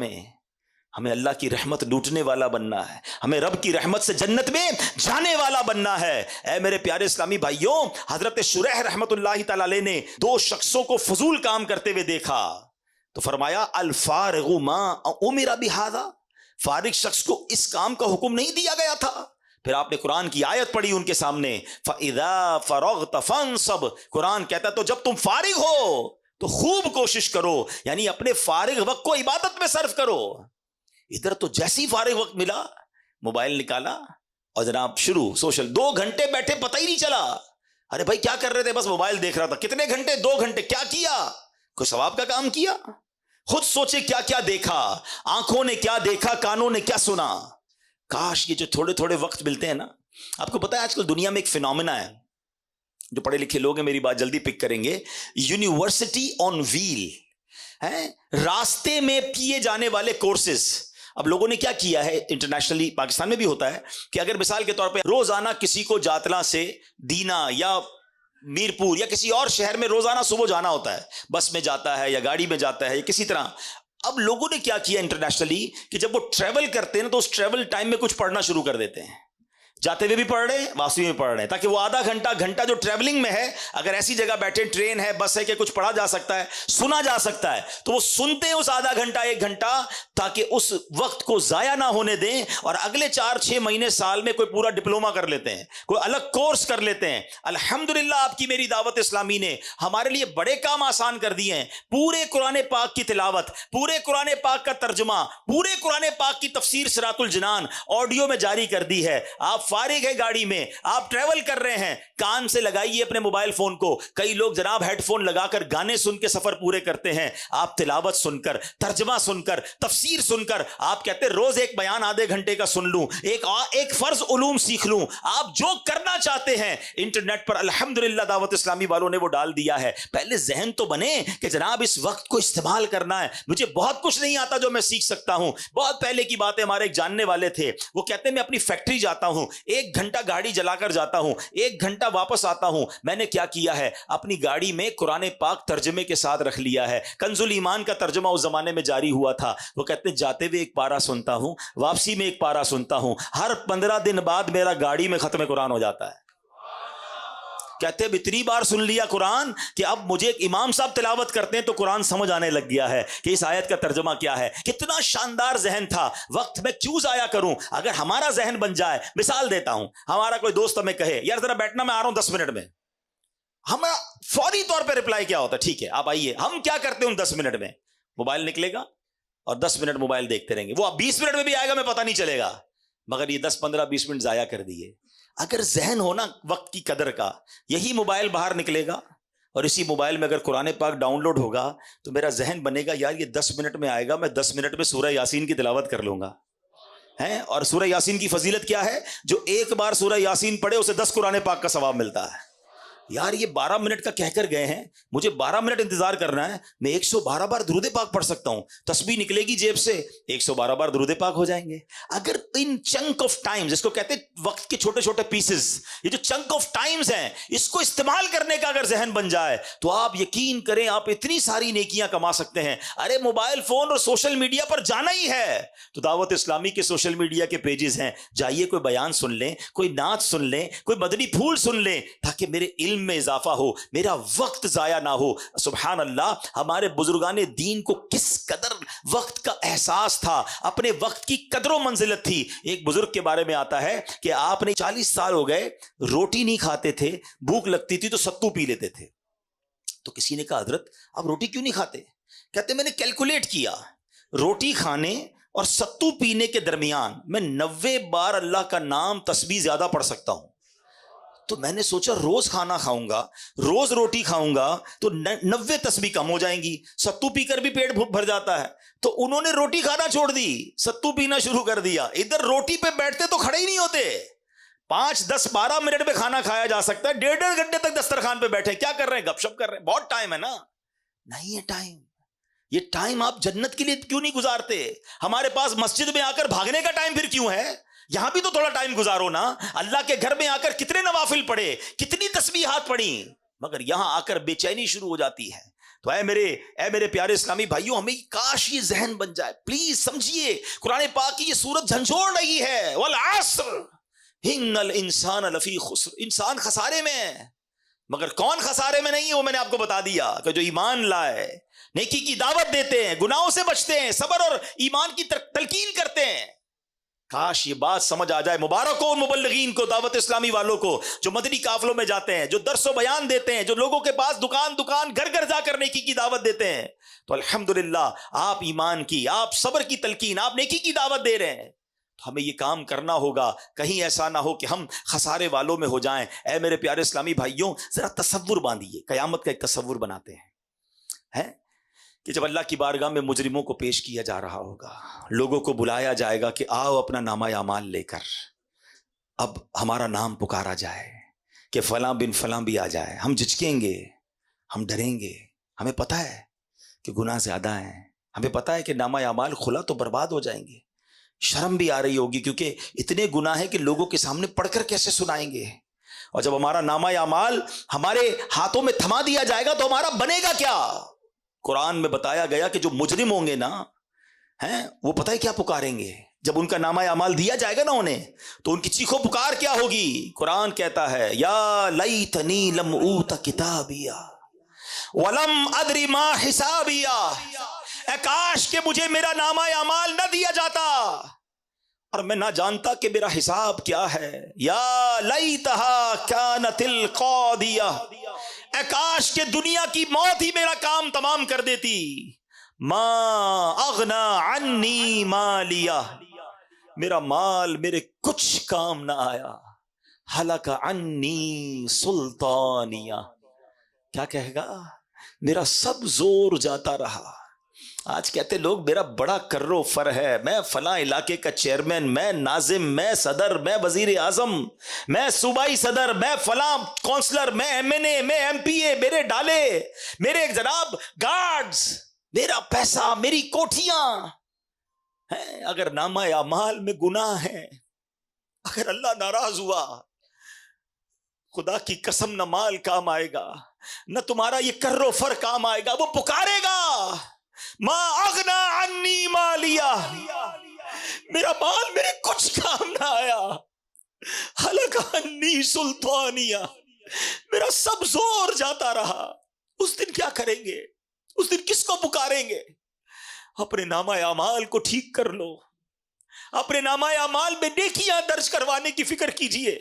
ہمیں اللہ کی رحمت لوٹنے والا بننا ہے، ہمیں رب کی رحمت سے جنت میں جانے والا بننا ہے۔ اے میرے پیارے اسلامی بھائیوں، حضرت شریح رحمت اللہ تعالی علیہ نے دو شخصوں کو فضول کام کرتے ہوئے دیکھا تو فرمایا الفارغ ما امر بہذا، فارغ شخص کو اس کام کا حکم نہیں دیا گیا تھا۔ پھر آپ نے قرآن کی آیت پڑھی ان کے سامنے، فَإِذَا فَرَغْتَ فَانْصَبْ، قرآن کہتا ہے تو جب تم فارغ ہو تو خوب کوشش کرو، یعنی اپنے فارغ وقت کو عبادت میں صرف کرو۔ ادھر تو جیسی فارغ وقت ملا موبائل نکالا اور جناب شروع سوشل، 2 گھنٹے بیٹھے پتہ ہی نہیں چلا۔ ارے بھائی کیا کر رہے تھے؟ بس موبائل دیکھ رہا تھا۔ کتنے گھنٹے؟ 2 گھنٹے۔ کیا کیا؟ کوئی ثواب کا کام کیا؟ خود سوچے کیا کیا دیکھا، آنکھوں نے کیا دیکھا، کانوں نے کیا سنا۔ کاش یہ جو تھوڑے تھوڑے وقت ملتے ہیں نا۔ آپ کو پتا ہے آج کل دنیا میں ایک فینومینا ہے، جو پڑھے لکھے لوگ ہیں میری بات جلدی پک کریں گے، یونیورسٹی آن ویل ہے، راستے میں کیے جانے والے کورسز۔ اب لوگوں نے کیا کیا ہے، انٹرنیشنلی پاکستان میں بھی ہوتا ہے کہ اگر مثال کے طور پہ روزانہ کسی کو جاتلا سے دینا یا میرپور یا کسی اور شہر میں روزانہ صبح جانا ہوتا ہے، بس میں جاتا ہے یا گاڑی میں جاتا ہے یا کسی طرح، اب لوگوں نے کیا کیا انٹرنیشنلی کہ جب وہ ٹریول کرتے ہیں تو اس ٹریول ٹائم میں کچھ پڑھنا شروع کر دیتے ہیں، جاتے ہوئے بھی پڑھ رہے ہیں، واپسی میں پڑھ رہے ہیں، تاکہ وہ آدھا گھنٹہ جو ٹریولنگ میں ہے، اگر ایسی جگہ بیٹھے، ٹرین ہے، بس ہے کہ کچھ پڑھا جا سکتا ہے، سنا جا سکتا ہے، تو وہ سنتے ہیں اس آدھا گھنٹہ 1 گھنٹہ، تاکہ اس وقت کو ضائع نہ ہونے دیں، اور اگلے 4-6 مہینے سال میں کوئی پورا ڈپلوما کر لیتے ہیں، کوئی الگ کورس کر لیتے ہیں۔ الحمدللہ آپ کی میری دعوت اسلامی نے ہمارے لیے بڑے کام آسان کر دیے ہیں۔ پورے قرآن پاک کی تلاوت، پورے قرآن پاک کا ترجمہ، پورے قرآن پاک کی تفسیر صراط الجنان آڈیو میں جاری کر دی ہے۔ آپ فارغ ہے گاڑی میں، آپ ٹریول کر رہے ہیں، کان سے لگائیے اپنے موبائل فون کو۔ کئی لوگ جناب ہیڈ فون لگا کر گانے سن کے سفر پورے کرتے ہیں، آپ تلاوت سن کر، ترجمہ سن کر، تفسیر سن کر، آپ کہتے ہیں روز ایک بیان آدھے گھنٹے کا سن لوں، ایک فرض علوم سیکھ لوں۔ آپ جو کرنا چاہتے ہیں انٹرنیٹ پر الحمدللہ دعوت اسلامی والوں نے وہ ڈال دیا ہے۔ پہلے ذہن تو بنے کہ جناب اس وقت کو استعمال کرنا ہے، مجھے بہت کچھ نہیں آتا جو میں سیکھ سکتا ہوں۔ بہت پہلے کی بات ہے، ہمارے ایک جاننے والے تھے، وہ کہتے ہیں میں اپنی فیکٹری جاتا ہوں، 1 گھنٹہ گاڑی جلا کر جاتا ہوں، 1 گھنٹہ واپس آتا ہوں۔ میں نے کیا کیا ہے، اپنی گاڑی میں قرآن پاک ترجمے کے ساتھ رکھ لیا ہے۔ کنز الایمان کا ترجمہ اس زمانے میں جاری ہوا تھا۔ وہ کہتے ہیں جاتے ہوئے 1 پارہ سنتا ہوں، واپسی میں 1 پارہ سنتا ہوں، ہر 15 دن بعد میرا گاڑی میں ختم قرآن ہو جاتا ہے۔ کہتے ہیں اتنی بار سن لیا قرآن کہ اب مجھے امام صاحب تلاوت کرتے ہیں تو قرآن سمجھ آنے لگ گیا ہے کہ اس آیت کا ترجمہ کیا ہے۔ کتنا شاندار ذہن تھا، وقت میں کیوں ضائع کروں؟ اگر ہمارا ذہن بن جائے، مثال دیتا ہوں، ہمارا کوئی دوست ہمیں کہے یار ذرا بیٹھنا، میں آ رہا ہوں 10 منٹ میں، ہمارا فوری طور پہ رپلائی کیا ہوتا ہے؟ ٹھیک ہے آپ آئیے۔ ہم کیا کرتے ہیں ان 10 منٹ میں؟ موبائل نکلے گا اور 10 منٹ موبائل دیکھتے رہیں گے، وہ 20 منٹ میں بھی آئے گا، میں پتہ نہیں چلے گا، مگر یہ 10 15 20 منٹ ضائع کر دیے۔ اگر ذہن ہونا وقت کی قدر کا، یہی موبائل باہر نکلے گا اور اسی موبائل میں اگر قرآن پاک ڈاؤن لوڈ ہوگا تو میرا ذہن بنے گا یار یہ 10 منٹ میں آئے گا، میں 10 منٹ میں سورہ یاسین کی تلاوت کر لوں گا ہیں۔ اور سورہ یاسین کی فضیلت کیا ہے؟ جو 1 بار سورہ یاسین پڑھے اسے 10 قرآن پاک کا ثواب ملتا ہے۔ یار یہ 12 منٹ کا کہہ کر گئے ہیں, مجھے 12 منٹ انتظار کرنا ہے, میں 112 بار درود پاک پڑھ سکتا ہوں, تسبیح نکلے گی جیب سے, 112 بار درود پاک ہو جائیں گے. اگر ان چنک آف ٹائم, جس کو کہتے ہیں وقت کے چھوٹے چھوٹے پیسز, یہ جو چنک آف ٹائمز ہیں, اس کو استعمال کرنے کا اگر ذہن بن جائے تو آپ یقین کریں آپ اتنی ساری نیکیاں کما سکتے ہیں. ارے موبائل فون اور سوشل میڈیا پر جانا ہی ہے تو دعوت اسلامی کے سوشل میڈیا کے پیجز ہیں, جائیے کوئی بیان سن لیں, کوئی نعت سن لیں, کوئی مدنی پھول سن لیں, تاکہ میرے علم میں اضافہ ہو, میرا وقت ضائع نہ ہو. سبحان اللہ, ہمارے بزرگان دین کو کس قدر وقت کا احساس تھا, اپنے وقت کی قدر و منزلت تھی. ایک بزرگ کے بارے میں آتا ہے کہ آپ نے 40 سال ہو گئے روٹی نہیں کھاتے تھے, بھوک لگتی تھی تو ستو پی لیتے تھے. تو کسی نے کہا حضرت آپ روٹی کیوں نہیں کھاتے؟ کہتے میں نے کیلکولیٹ کیا, روٹی کھانے اور ستو پینے کے درمیان میں 90 بار اللہ کا نام تسبیح زیادہ پڑھ سکتا ہوں. تو میں نے سوچا روز کھانا کھاؤں گا, روز روٹی کھاؤں گا تو 90 تسبیح کم ہو جائیں گی, ستو پی کر بھی پیٹ بھر جاتا ہے. تو انہوں نے روٹی کھانا چھوڑ دی, ستو پینا شروع کر دیا. ادھر روٹی پہ بیٹھتے تو کھڑے ہی نہیں ہوتے, 5, 10, 12 منٹ میں کھانا کھایا جا سکتا ہے, 1.5 گھنٹے تک دسترخوان پہ بیٹھے کیا کر رہے ہیں, گپ شپ کر رہے ہیں. بہت ٹائم ہے نا, نہیں ہے ٹائم. یہ ٹائم آپ جنت کے لیے کیوں نہیں گزارتے؟ ہمارے پاس مسجد میں آ کر بھاگنے کا ٹائم پھر کیوں ہے؟ یہاں بھی تو تھوڑا ٹائم گزارو نا. اللہ کے گھر میں آ کر کتنے نوافل پڑھے, کتنی تسبیحات پڑھی, مگر یہاں آ کر بے چینی شروع ہو جاتی ہے. تو اے میرے پیارے اسلامی بھائیوں, ہمیں کاش یہ ذہن بن جائے. پلیز سمجھیے, قرآن پاک کی یہ سورت جھنجھوڑ رہی ہے, والعصر ان الانسان لفی خسر, انسان خسارے میں ہے. مگر کون خسارے میں نہیں ہے وہ میں نے آپ کو بتا دیا, کہ جو ایمان لائے, نیکی کی دعوت دیتے ہیں, گناہوں سے بچتے ہیں, صبر اور ایمان کی تلقین کرتے ہیں. کاش یہ بات سمجھ آ جائے. مبارک ہو مبلغین کو, دعوت اسلامی والوں کو, جو مدنی قافلوں میں جاتے ہیں, جو درس و بیان دیتے ہیں, جو لوگوں کے پاس دکان گھر گھر جا کر نیکی کی دعوت دیتے ہیں. تو الحمدللہ آپ ایمان کی, آپ صبر کی تلقین, آپ نیکی کی دعوت دے رہے ہیں. تو ہمیں یہ کام کرنا ہوگا, کہیں ایسا نہ ہو کہ ہم خسارے والوں میں ہو جائیں. اے میرے پیارے اسلامی بھائیوں, ذرا تصور باندھیے, قیامت کا ایک تصور بناتے ہیں کہ جب اللہ کی بارگاہ میں مجرموں کو پیش کیا جا رہا ہوگا, لوگوں کو بلایا جائے گا کہ آؤ اپنا نامہ اعمال لے کر, اب ہمارا نام پکارا جائے کہ فلاں بن فلاں بھی آ جائے. ہم جھجکیں گے, ہم ڈریں گے, ہمیں پتہ ہے کہ گناہ زیادہ ہیں, ہمیں پتہ ہے کہ نامہ اعمال کھلا تو برباد ہو جائیں گے. شرم بھی آ رہی ہوگی کیونکہ اتنے گناہ ہیں کہ لوگوں کے سامنے پڑھ کر کیسے سنائیں گے. اور جب ہمارا نامہ اعمال ہمارے ہاتھوں میں تھما دیا جائے گا تو ہمارا بنے گا کیا؟ قرآن میں بتایا گیا کہ جو مجرم ہوں گے نا, وہ پتہ ہے کیا پکاریں گے جب ان کا نامہ اعمال دیا جائے گا نا انہیں, تو ان کی چیخو پکار کیا ہوگی؟ قرآن کہتا ہے یا لیتنی لم اوت کتابیا ولم ادری ما حسابیا, اے کاش کہ مجھے میرا نامہ اعمال نہ دیا جاتا اور میں نہ جانتا کہ میرا حساب کیا ہے. یا لیتہا کانت القاضیہ, اے کاش کہ دنیا کی موت ہی میرا کام تمام کر دیتی. ما اغنا عنی مالیہ, میرا مال میرے کچھ کام نہ آیا. ہلک عنی سلطانیہ, کیا کہے گا؟ میرا سب زور جاتا رہا. آج کہتے لوگ میرا بڑا کرو فر ہے, میں فلاں علاقے کا چیئرمین, میں ناظم, میں صدر, میں وزیر اعظم, میں صوبائی صدر, میں فلاں کونسلر, میں ایم این اے, میں ایم پی اے, میرے ڈالے, میرے جناب گارڈز, میرا پیسہ, میری کوٹھیاں ہیں. اگر نامہ اعمال میں گناہ ہے, اگر اللہ ناراض ہوا, خدا کی قسم نہ مال کام آئے گا, نہ تمہارا یہ کرو فر کام آئے گا. وہ پکارے گا ما اغنا عنی مالیہ, میرا مال میرے کچھ کام نہ آیا. ہلک عنی سلطانیہ, میرا سب زور جاتا رہا. اس دن کیا کریں گے؟ اس دن کس کو پکاریں گے؟ اپنے نامہ اعمال کو ٹھیک کر لو, اپنے نامہ اعمال میں نیکیاں درج کروانے کی فکر کیجئے.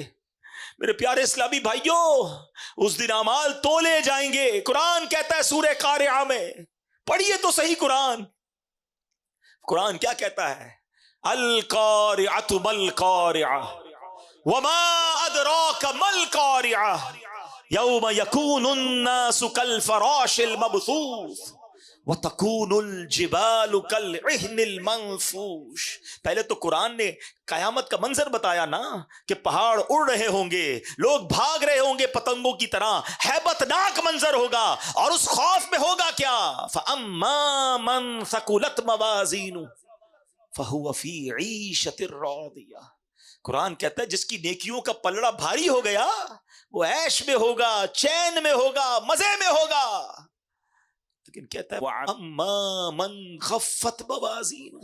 میرے پیارے اسلامی بھائیوں, اس دن اعمال تولے جائیں گے. قرآن کہتا ہے سورہ قارعہ میں, پڑھیے تو صحیح قرآن کیا کہتا ہے؟ القارعۃ مل قارعہ وما ادراک مل قارعہ یوم یکون الناس کالفراش المبثوث وَتَكُونُ الْجِبَالُ كَالْعِهْنِ الْمَنفُوشِ. پہلے تو قرآن نے قیامت کا منظر بتایا نا کہ پہاڑ اڑ رہے ہوں گے، لوگ بھاگ رہے ہوں گے پتنگوں کی طرح، ہیبت ناک منظر ہوگا، اور اس خوف میں ہوگا کیا؟ فَأَمَّا مَنْ ثَقُلَتْ مَوَازِينُهُ فَهُوَ فِي عِيشَةٍ رَاضِيَةٍ. قرآن کہتا ہے جس کی نیکیوں کا پلڑا بھاری ہو گیا وہ عیش میں ہوگا، چین میں ہوگا، مزے میں ہوگا. لیکن کہتا ہے وَأَمَّا مَنْ خَفَّتْ مَوَازِينُهُ،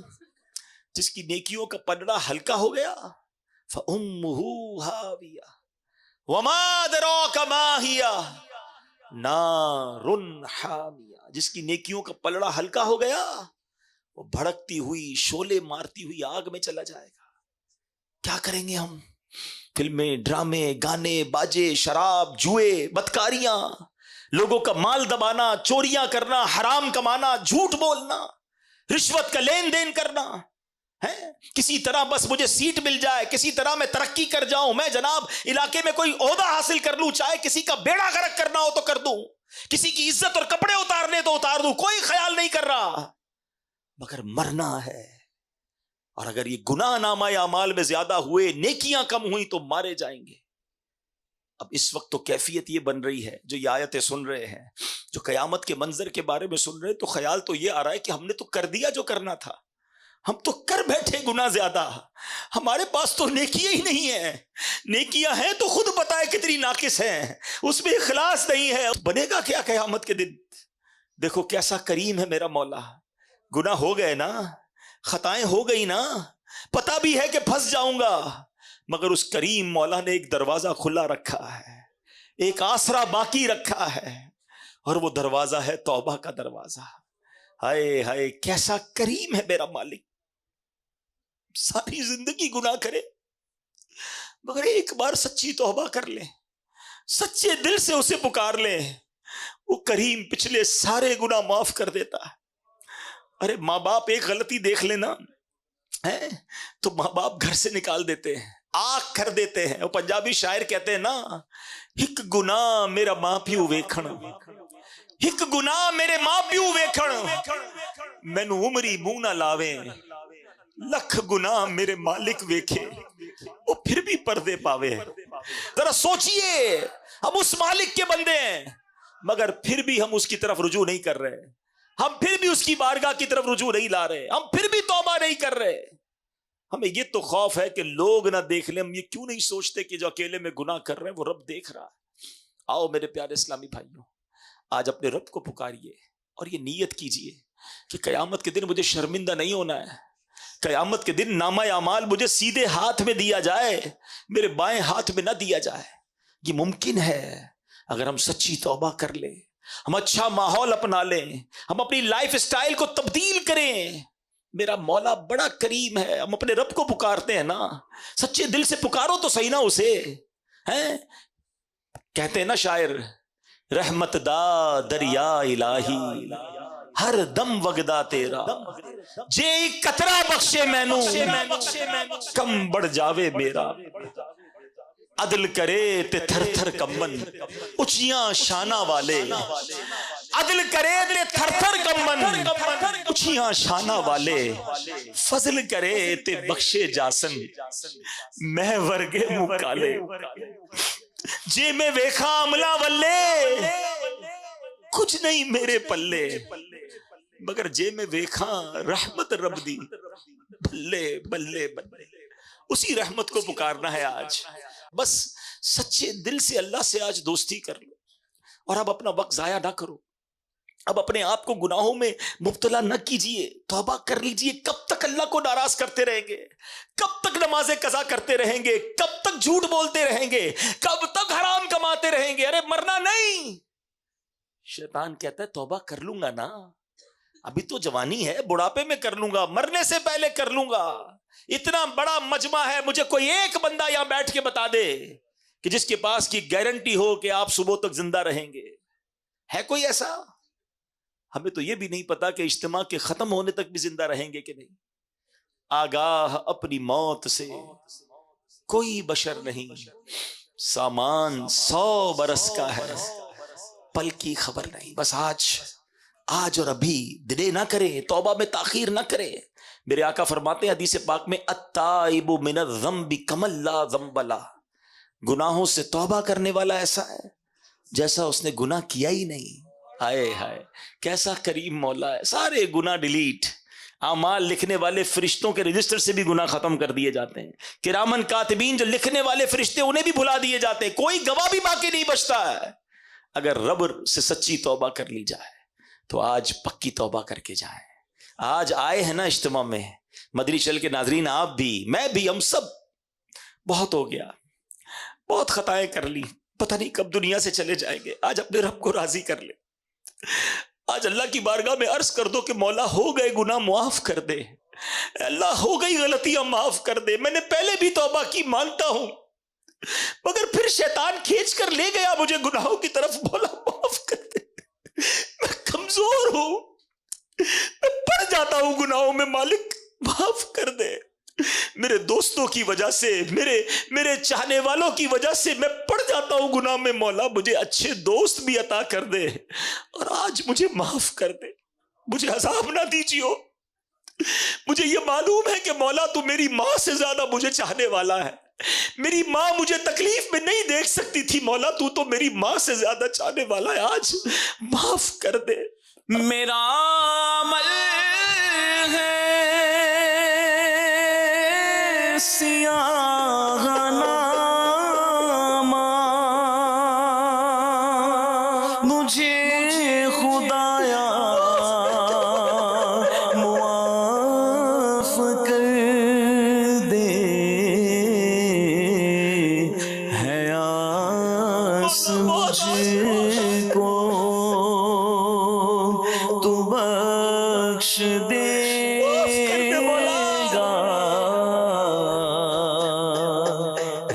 جس کی نیکیوں کا پلڑا ہلکا ہو گیا فَأُمُّهُ هَاوِيَةٌ وَمَا أَدْرَاكَ مَا هِيَ نَارٌ حَامِيَةٌ. جس کی نیکیوں کا پلڑا ہلکا ہو گیا وہ بھڑکتی ہوئی، شعلے مارتی ہوئی آگ میں چلا جائے گا. کیا کریں گے ہم؟ فلمیں، ڈرامے، گانے، باجے، شراب، جوئے، بدکاریاں، لوگوں کا مال دبانا، چوریاں کرنا، حرام کمانا، جھوٹ بولنا، رشوت کا لین دین کرنا ہے. کسی طرح بس مجھے سیٹ مل جائے، کسی طرح میں ترقی کر جاؤں، میں جناب علاقے میں کوئی عہدہ حاصل کر لوں، چاہے کسی کا بیڑا غرق کرنا ہو تو کر دوں، کسی کی عزت اور کپڑے اتارنے تو اتار دوں، کوئی خیال نہیں کر رہا. مگر مرنا ہے، اور اگر یہ گناہ نامہ اعمال میں زیادہ ہوئے، نیکیاں کم ہوئی تو مارے جائیں گے. اب اس وقت تو کیفیت یہ بن رہی ہے، جو یہ آیتیں سن رہے ہیں، جو قیامت کے منظر کے بارے میں سن رہے ہیں، تو خیال تو یہ آ رہا ہے کہ ہم نے تو کر دیا جو کرنا تھا، ہم تو کر بیٹھے گناہ زیادہ، ہمارے پاس تو نیکیاں ہی نہیں ہیں. نیکیاں ہیں تو خود بتائے کتنی ناقص ہیں، اس میں اخلاص نہیں ہے. بنے گا کیا قیامت کے دن؟ دیکھو کیسا کریم ہے میرا مولا. گناہ ہو گئے نا، خطائیں ہو گئی نا، پتا بھی ہے کہ پھنس جاؤں گا، مگر اس کریم مولا نے ایک دروازہ کھلا رکھا ہے، ایک آسرا باقی رکھا ہے، اور وہ دروازہ ہے توبہ کا دروازہ. ہائے ہائے کیسا کریم ہے میرا مالک. ساری زندگی گناہ کرے مگر ایک بار سچی توبہ کر لیں، سچے دل سے اسے پکار لیں، وہ کریم پچھلے سارے گناہ معاف کر دیتا ہے. ارے ماں باپ ایک غلطی دیکھ لینا ہے تو ماں باپ گھر سے نکال دیتے ہیں، آگ کر دیتے ہیں. وہ پنجابی شاعر کہتے ہیں نا، ایک گناہ میرا ماں پیو ویکھن، ایک گناہ میرے ماں پیو ویکھن، مینوں عمری منہ نہ لاویں، لکھ گناہ میرے مالک ویکھے وہ پھر بھی پردے پاوے. ذرا سوچئے، ہم اس مالک کے بندے ہیں مگر پھر بھی ہم اس کی طرف رجوع نہیں کر رہے، ہم پھر بھی اس کی بارگاہ کی طرف رجوع نہیں لا رہے، ہم پھر بھی توبہ نہیں کر رہے. ہمیں یہ تو خوف ہے کہ لوگ نہ دیکھ لیں. ہم یہ کیوں نہیں سوچتے کہ جو اکیلے میں گناہ کر رہے ہیں وہ رب دیکھ رہا ہے؟ آؤ میرے پیارے اسلامی بھائیوں، آج اپنے رب کو پکاریے اور یہ نیت کیجئے کہ قیامت کے دن مجھے شرمندہ نہیں ہونا ہے. قیامت کے دن نامہ اعمال مجھے سیدھے ہاتھ میں دیا جائے، میرے بائیں ہاتھ میں نہ دیا جائے. یہ ممکن ہے اگر ہم سچی توبہ کر لیں، ہم اچھا ماحول اپنا لیں، ہم اپنی لائف اسٹائل کو تبدیل کریں. میرا مولا بڑا کریم ہے. ہم اپنے رب کو پکارتے ہیں نا، سچے دل سے پکارو تو صحیح نا اسے. ہیں کہتے ہیں نا شاعر، رحمت دا دریا الہی ہر دم وگدا تیرا، جے ایک قطرہ بخشے مینوں کم بڑھ جاوے میرا. عدل کرے تے تھر تھر کمبن اچیاں شانہ والے، عدل کرے تے تھر تھر کمبن اچیاں شانہ والے، فضل کرے تے بخشے جاسن میں ورگے مکالے. جے میں ویکھا عملہ ولے کچھ نہیں میرے پلے، مگر جے میں ویکھا رحمت رب دی بلے بلے بلے. اسی رحمت کو پکارنا ہے آج. بس سچے دل سے اللہ سے آج دوستی کر لو، اور اب اپنا وقت ضائع نہ کرو. اب اپنے آپ کو گناہوں میں مبتلا نہ کیجئے، توبہ کر لیجئے. کب تک اللہ کو ناراض کرتے رہیں گے؟ کب تک نمازیں قضا کرتے رہیں گے؟ کب تک جھوٹ بولتے رہیں گے؟ کب تک حرام کماتے رہیں گے؟ ارے مرنا نہیں. شیطان کہتا ہے توبہ کر لوں گا نا، ابھی تو جوانی ہے، بڑھاپے میں کر لوں گا، مرنے سے پہلے کر لوں گا. اتنا بڑا مجمع ہے، مجھے کوئی ایک بندہ یہاں بیٹھ کے بتا دے کہ جس کے پاس کی گارنٹی ہو کہ آپ صبح تک زندہ رہیں گے. ہے کوئی ایسا؟ ہمیں تو یہ بھی نہیں پتا کہ اجتماع کے ختم ہونے تک بھی زندہ رہیں گے کہ نہیں. آگاہ اپنی موت سے کوئی بشر نہیں، سامان 100 برس کا ہے، پل کی خبر نہیں. بس آج آج اور ابھی ڈیلے نہ کرے, توبہ میں تاخیر نہ کرے. میرے آقا فرماتے ہیں حدیث پاک میں التائب من الذنب کمن لا ذنب لہ, گناہوں سے توبہ کرنے والا ایسا ہے جیسا اس نے گناہ کیا ہی نہیں. ہائے ہائے کیسا کریم مولا ہے. سارے گناہ ڈیلیٹ, اعمال لکھنے والے فرشتوں کے رجسٹر سے بھی گناہ ختم کر دیے جاتے ہیں. کرامن کاتبین جو لکھنے والے فرشتے انہیں بھی بھلا دیے جاتے ہیں. کوئی گواہ بھی باقی نہیں بچتا ہے. اگر رب سے سچی توبہ کر لی جائے تو آج پکی توبہ کر کے جائیں. آج آئے ہیں نا اجتماع میں, مدنی چل کے ناظرین, آپ بھی, میں بھی, ہم سب, بہت ہو گیا, بہت خطائیں کر لی, پتہ نہیں کب دنیا سے چلے جائیں گے. آج اپنے رب کو راضی کر لے. آج اللہ کی بارگاہ میں عرض کر دو کہ مولا ہو گئے گناہ معاف کر دے, اللہ ہو گئی غلطیاں معاف کر دے. میں نے پہلے بھی توبہ کی, مانتا ہوں, مگر پھر شیطان کھینچ کر لے گیا مجھے گناہوں کی طرف. مولا معاف کر دے, میں کمزور ہوں, میں پڑ جاتا ہوں گناہوں میں, مالک معاف کر دے. میرے دوستوں کی وجہ سے, میرے چاہنے والوں کی وجہ سے میں پڑ جاتا ہوں گناہ میں. مولا مجھے اچھے دوست بھی عطا کر دے, اور آج مجھے معاف کر دے, مجھے عذاب نہ دیجیو. مجھے یہ معلوم ہے کہ مولا تو میری ماں سے زیادہ مجھے چاہنے والا ہے. میری ماں مجھے تکلیف میں نہیں دیکھ سکتی تھی, مولا تو میری ماں سے زیادہ چاہنے والا ہے. آج معاف کر دے. میرا عمل ہے سیاہ نامہ, مجھے خدایا معاف کر دے. ہے آس مجھ کو تو بخش دے گا.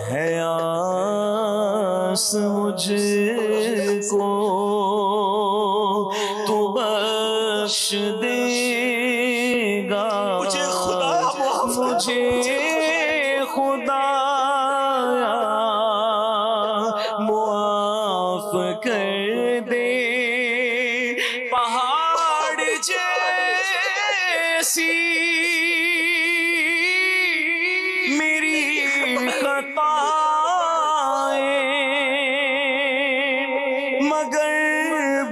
ہے آس مجھ کو تو بخش دے گا. مجھے خدا معاف کر دے. مجھے خدایا معاف کر دے. پہاڑ جیسی میری خطائیں مگر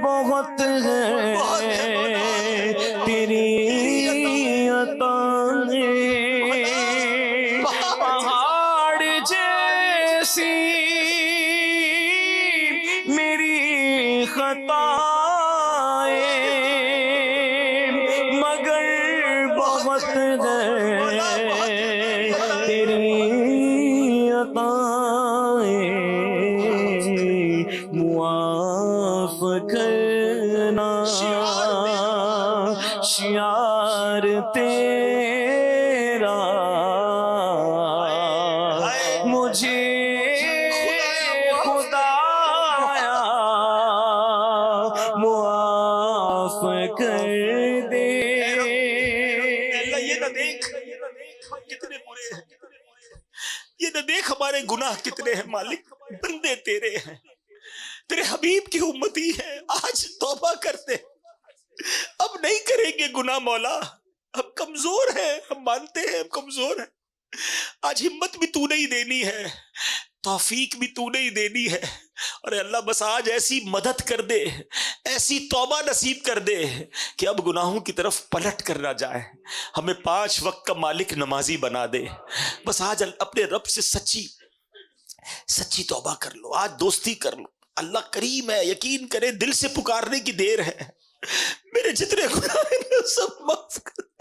بہت ہے تیری عطائیں. پہاڑ جیسی میری خطائیں مگر بہت ہے تیری عطائیں. معاف کرنا شعار تیرا, مجھے خدایا معاف کر دے. اللہ یہ نہ دیکھ کتنے برے ہیں, یہ نہ دیکھ ہمارے گناہ کتنے ہیں. مالک بندے تیرے ہیں, تیرے حبیب کی امتی ہے. آج توبہ کرتے, اب نہیں کریں گے گناہ. مولا ہم کمزور ہیں, ہم مانتے ہیں ہم کمزور ہیں. آج ہمت بھی تو نہیں دینی ہے, توفیق بھی تو نہیں دینی ہے. اور اللہ بس آج ایسی مدد کر دے, ایسی توبہ نصیب کر دے کہ اب گناہوں کی طرف پلٹ کر نہ جائے. ہمیں 5 وقت کا مالک نمازی بنا دے. بس آج اپنے رب سے سچی توبہ کر لو, آج دوستی کر لو. اللہ کریم ہے, یقین کرے, دل سے پکارنے کی دیر ہے. میرے جتنے گناہ ہیں سب معاف کر دے.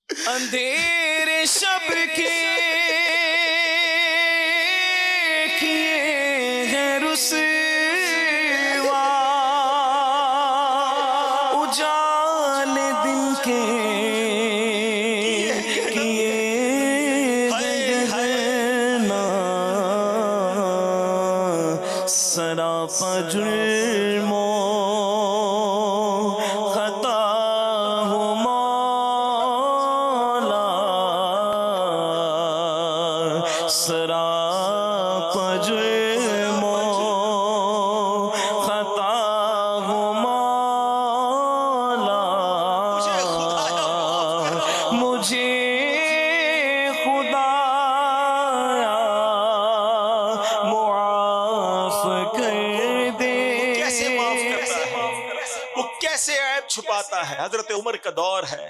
اندھیرے شب کے کیے ہیں رسوا, اجال دن کے کیے ہیں نا, سراپا جرموں خطا ہو مولا, سراپا جرموں کیسے عیب چھپاتا ہے. حضرت عمر کا دور ہے،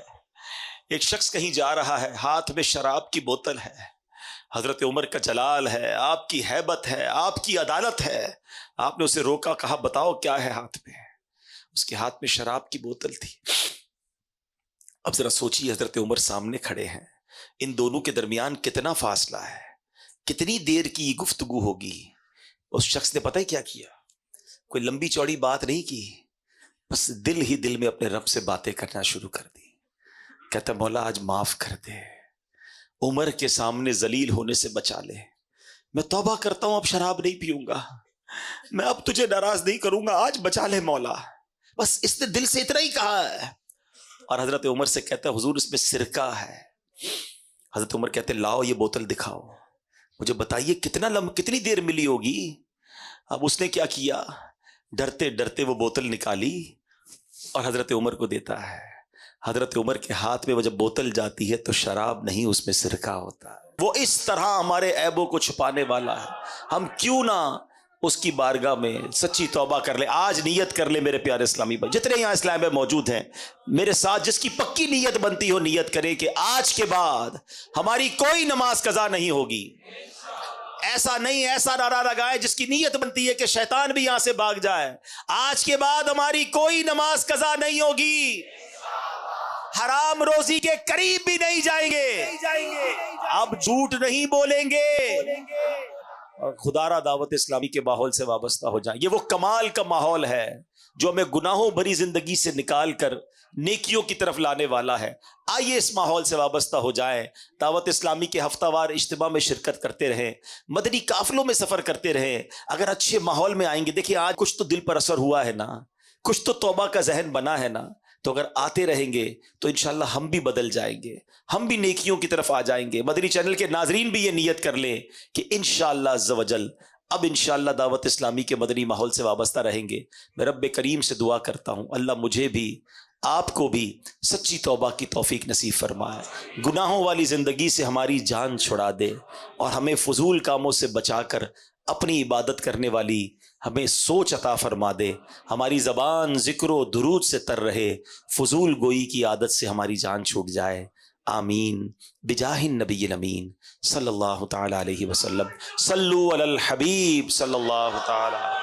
ایک شخص کہیں جا رہا ہے، ہاتھ میں شراب کی بوتل ہے. حضرت عمر کا جلال ہے، آپ کی ہیبت ہے، آپ کی عدالت ہے. آپ نے اسے روکا، کہا بتاؤ کیا ہے ہاتھ میں. اس کے ہاتھ میں شراب کی بوتل تھی. اب ذرا سوچیے، حضرت عمر سامنے کھڑے ہیں، ان دونوں کے درمیان کتنا فاصلہ ہے، کتنی دیر کی یہ گفتگو ہوگی. اس شخص نے پتہ ہے کیا کیا؟ کوئی لمبی چوڑی بات نہیں کی، بس دل ہی دل میں اپنے رب سے باتیں کرنا شروع کر دی. کہتا مولا آج معاف کر دے، عمر کے سامنے ذلیل ہونے سے بچا لے. میں توبہ کرتا ہوں، اب شراب نہیں پیوں گا، میں اب تجھے ناراض نہیں کروں گا، آج بچا لے مولا. بس اس نے دل سے اتنا ہی کہا ہے. اور حضرت عمر سے کہتا ہے حضور اس میں سرکہ ہے. حضرت عمر کہتے لاؤ یہ بوتل دکھاؤ، مجھے بتائیے کتنی دیر ملی ہوگی. اب اس نے کیا کیا، ڈرتے ڈرتے وہ بوتل نکالی اور حضرت عمر کو دیتا ہے. حضرت عمر کے ہاتھ میں وہ جب بوتل جاتی ہے تو شراب نہیں، اس میں سرکہ ہوتا ہے. وہ اس طرح ہمارے عیبوں کو چھپانے والا ہے. ہم کیوں نہ اس کی بارگاہ میں سچی توبہ کر لیں. آج نیت کر لیں میرے پیارے اسلامی بھائی، جتنے یہاں اسلام میں موجود ہیں میرے ساتھ، جس کی پکی نیت بنتی ہو نیت کریں کہ آج کے بعد ہماری کوئی نماز قضا نہیں ہوگی. ایسا نہیں، ایسا نعرہ لگائے جس کی نیت بنتی ہے کہ شیطان بھی یہاں سے بھاگ جائے. آج کے بعد ہماری کوئی نماز قضا نہیں ہوگی، حرام روزی کے قریب بھی نہیں جائیں گے، اب جھوٹ نہیں بولیں گے، اور خدا را دعوت اسلامی کے ماحول سے وابستہ ہو جائیں. یہ وہ کمال کا ماحول ہے جو ہمیں گناہوں بھری زندگی سے نکال کر نیکیوں کی طرف لانے والا ہے. آئیے اس ماحول سے وابستہ ہو جائیں، دعوت اسلامی کے ہفتہ وار اجتماع میں شرکت کرتے رہیں، مدنی قافلوں میں سفر کرتے رہیں. اگر اچھے ماحول میں آئیں گے، دیکھیں آج کچھ تو دل پر اثر ہوا ہے نا، کچھ تو توبہ کا ذہن بنا ہے نا، تو اگر آتے رہیں گے تو انشاءاللہ ہم بھی بدل جائیں گے، ہم بھی نیکیوں کی طرف آ جائیں گے. مدنی چینل کے ناظرین بھی یہ نیت کر لیں کہ انشاءاللہ عز و جل اب انشاءاللہ دعوت اسلامی کے مدنی ماحول سے وابستہ رہیں گے. میں رب کریم سے دعا کرتا ہوں اللہ مجھے بھی آپ کو بھی سچی توبہ کی توفیق نصیب فرمائے، گناہوں والی زندگی سے ہماری جان چھڑا دے، اور ہمیں فضول کاموں سے بچا کر اپنی عبادت کرنے والی ہمیں سوچ عطا فرما دے. ہماری زبان ذکر و درود سے تر رہے، فضول گوئی کی عادت سے ہماری جان چھوٹ جائے. آمین بجاہ النبی الامین صلی اللہ تعالی علیہ وسلم. صلو علی الحبیب صلی اللہ تعالی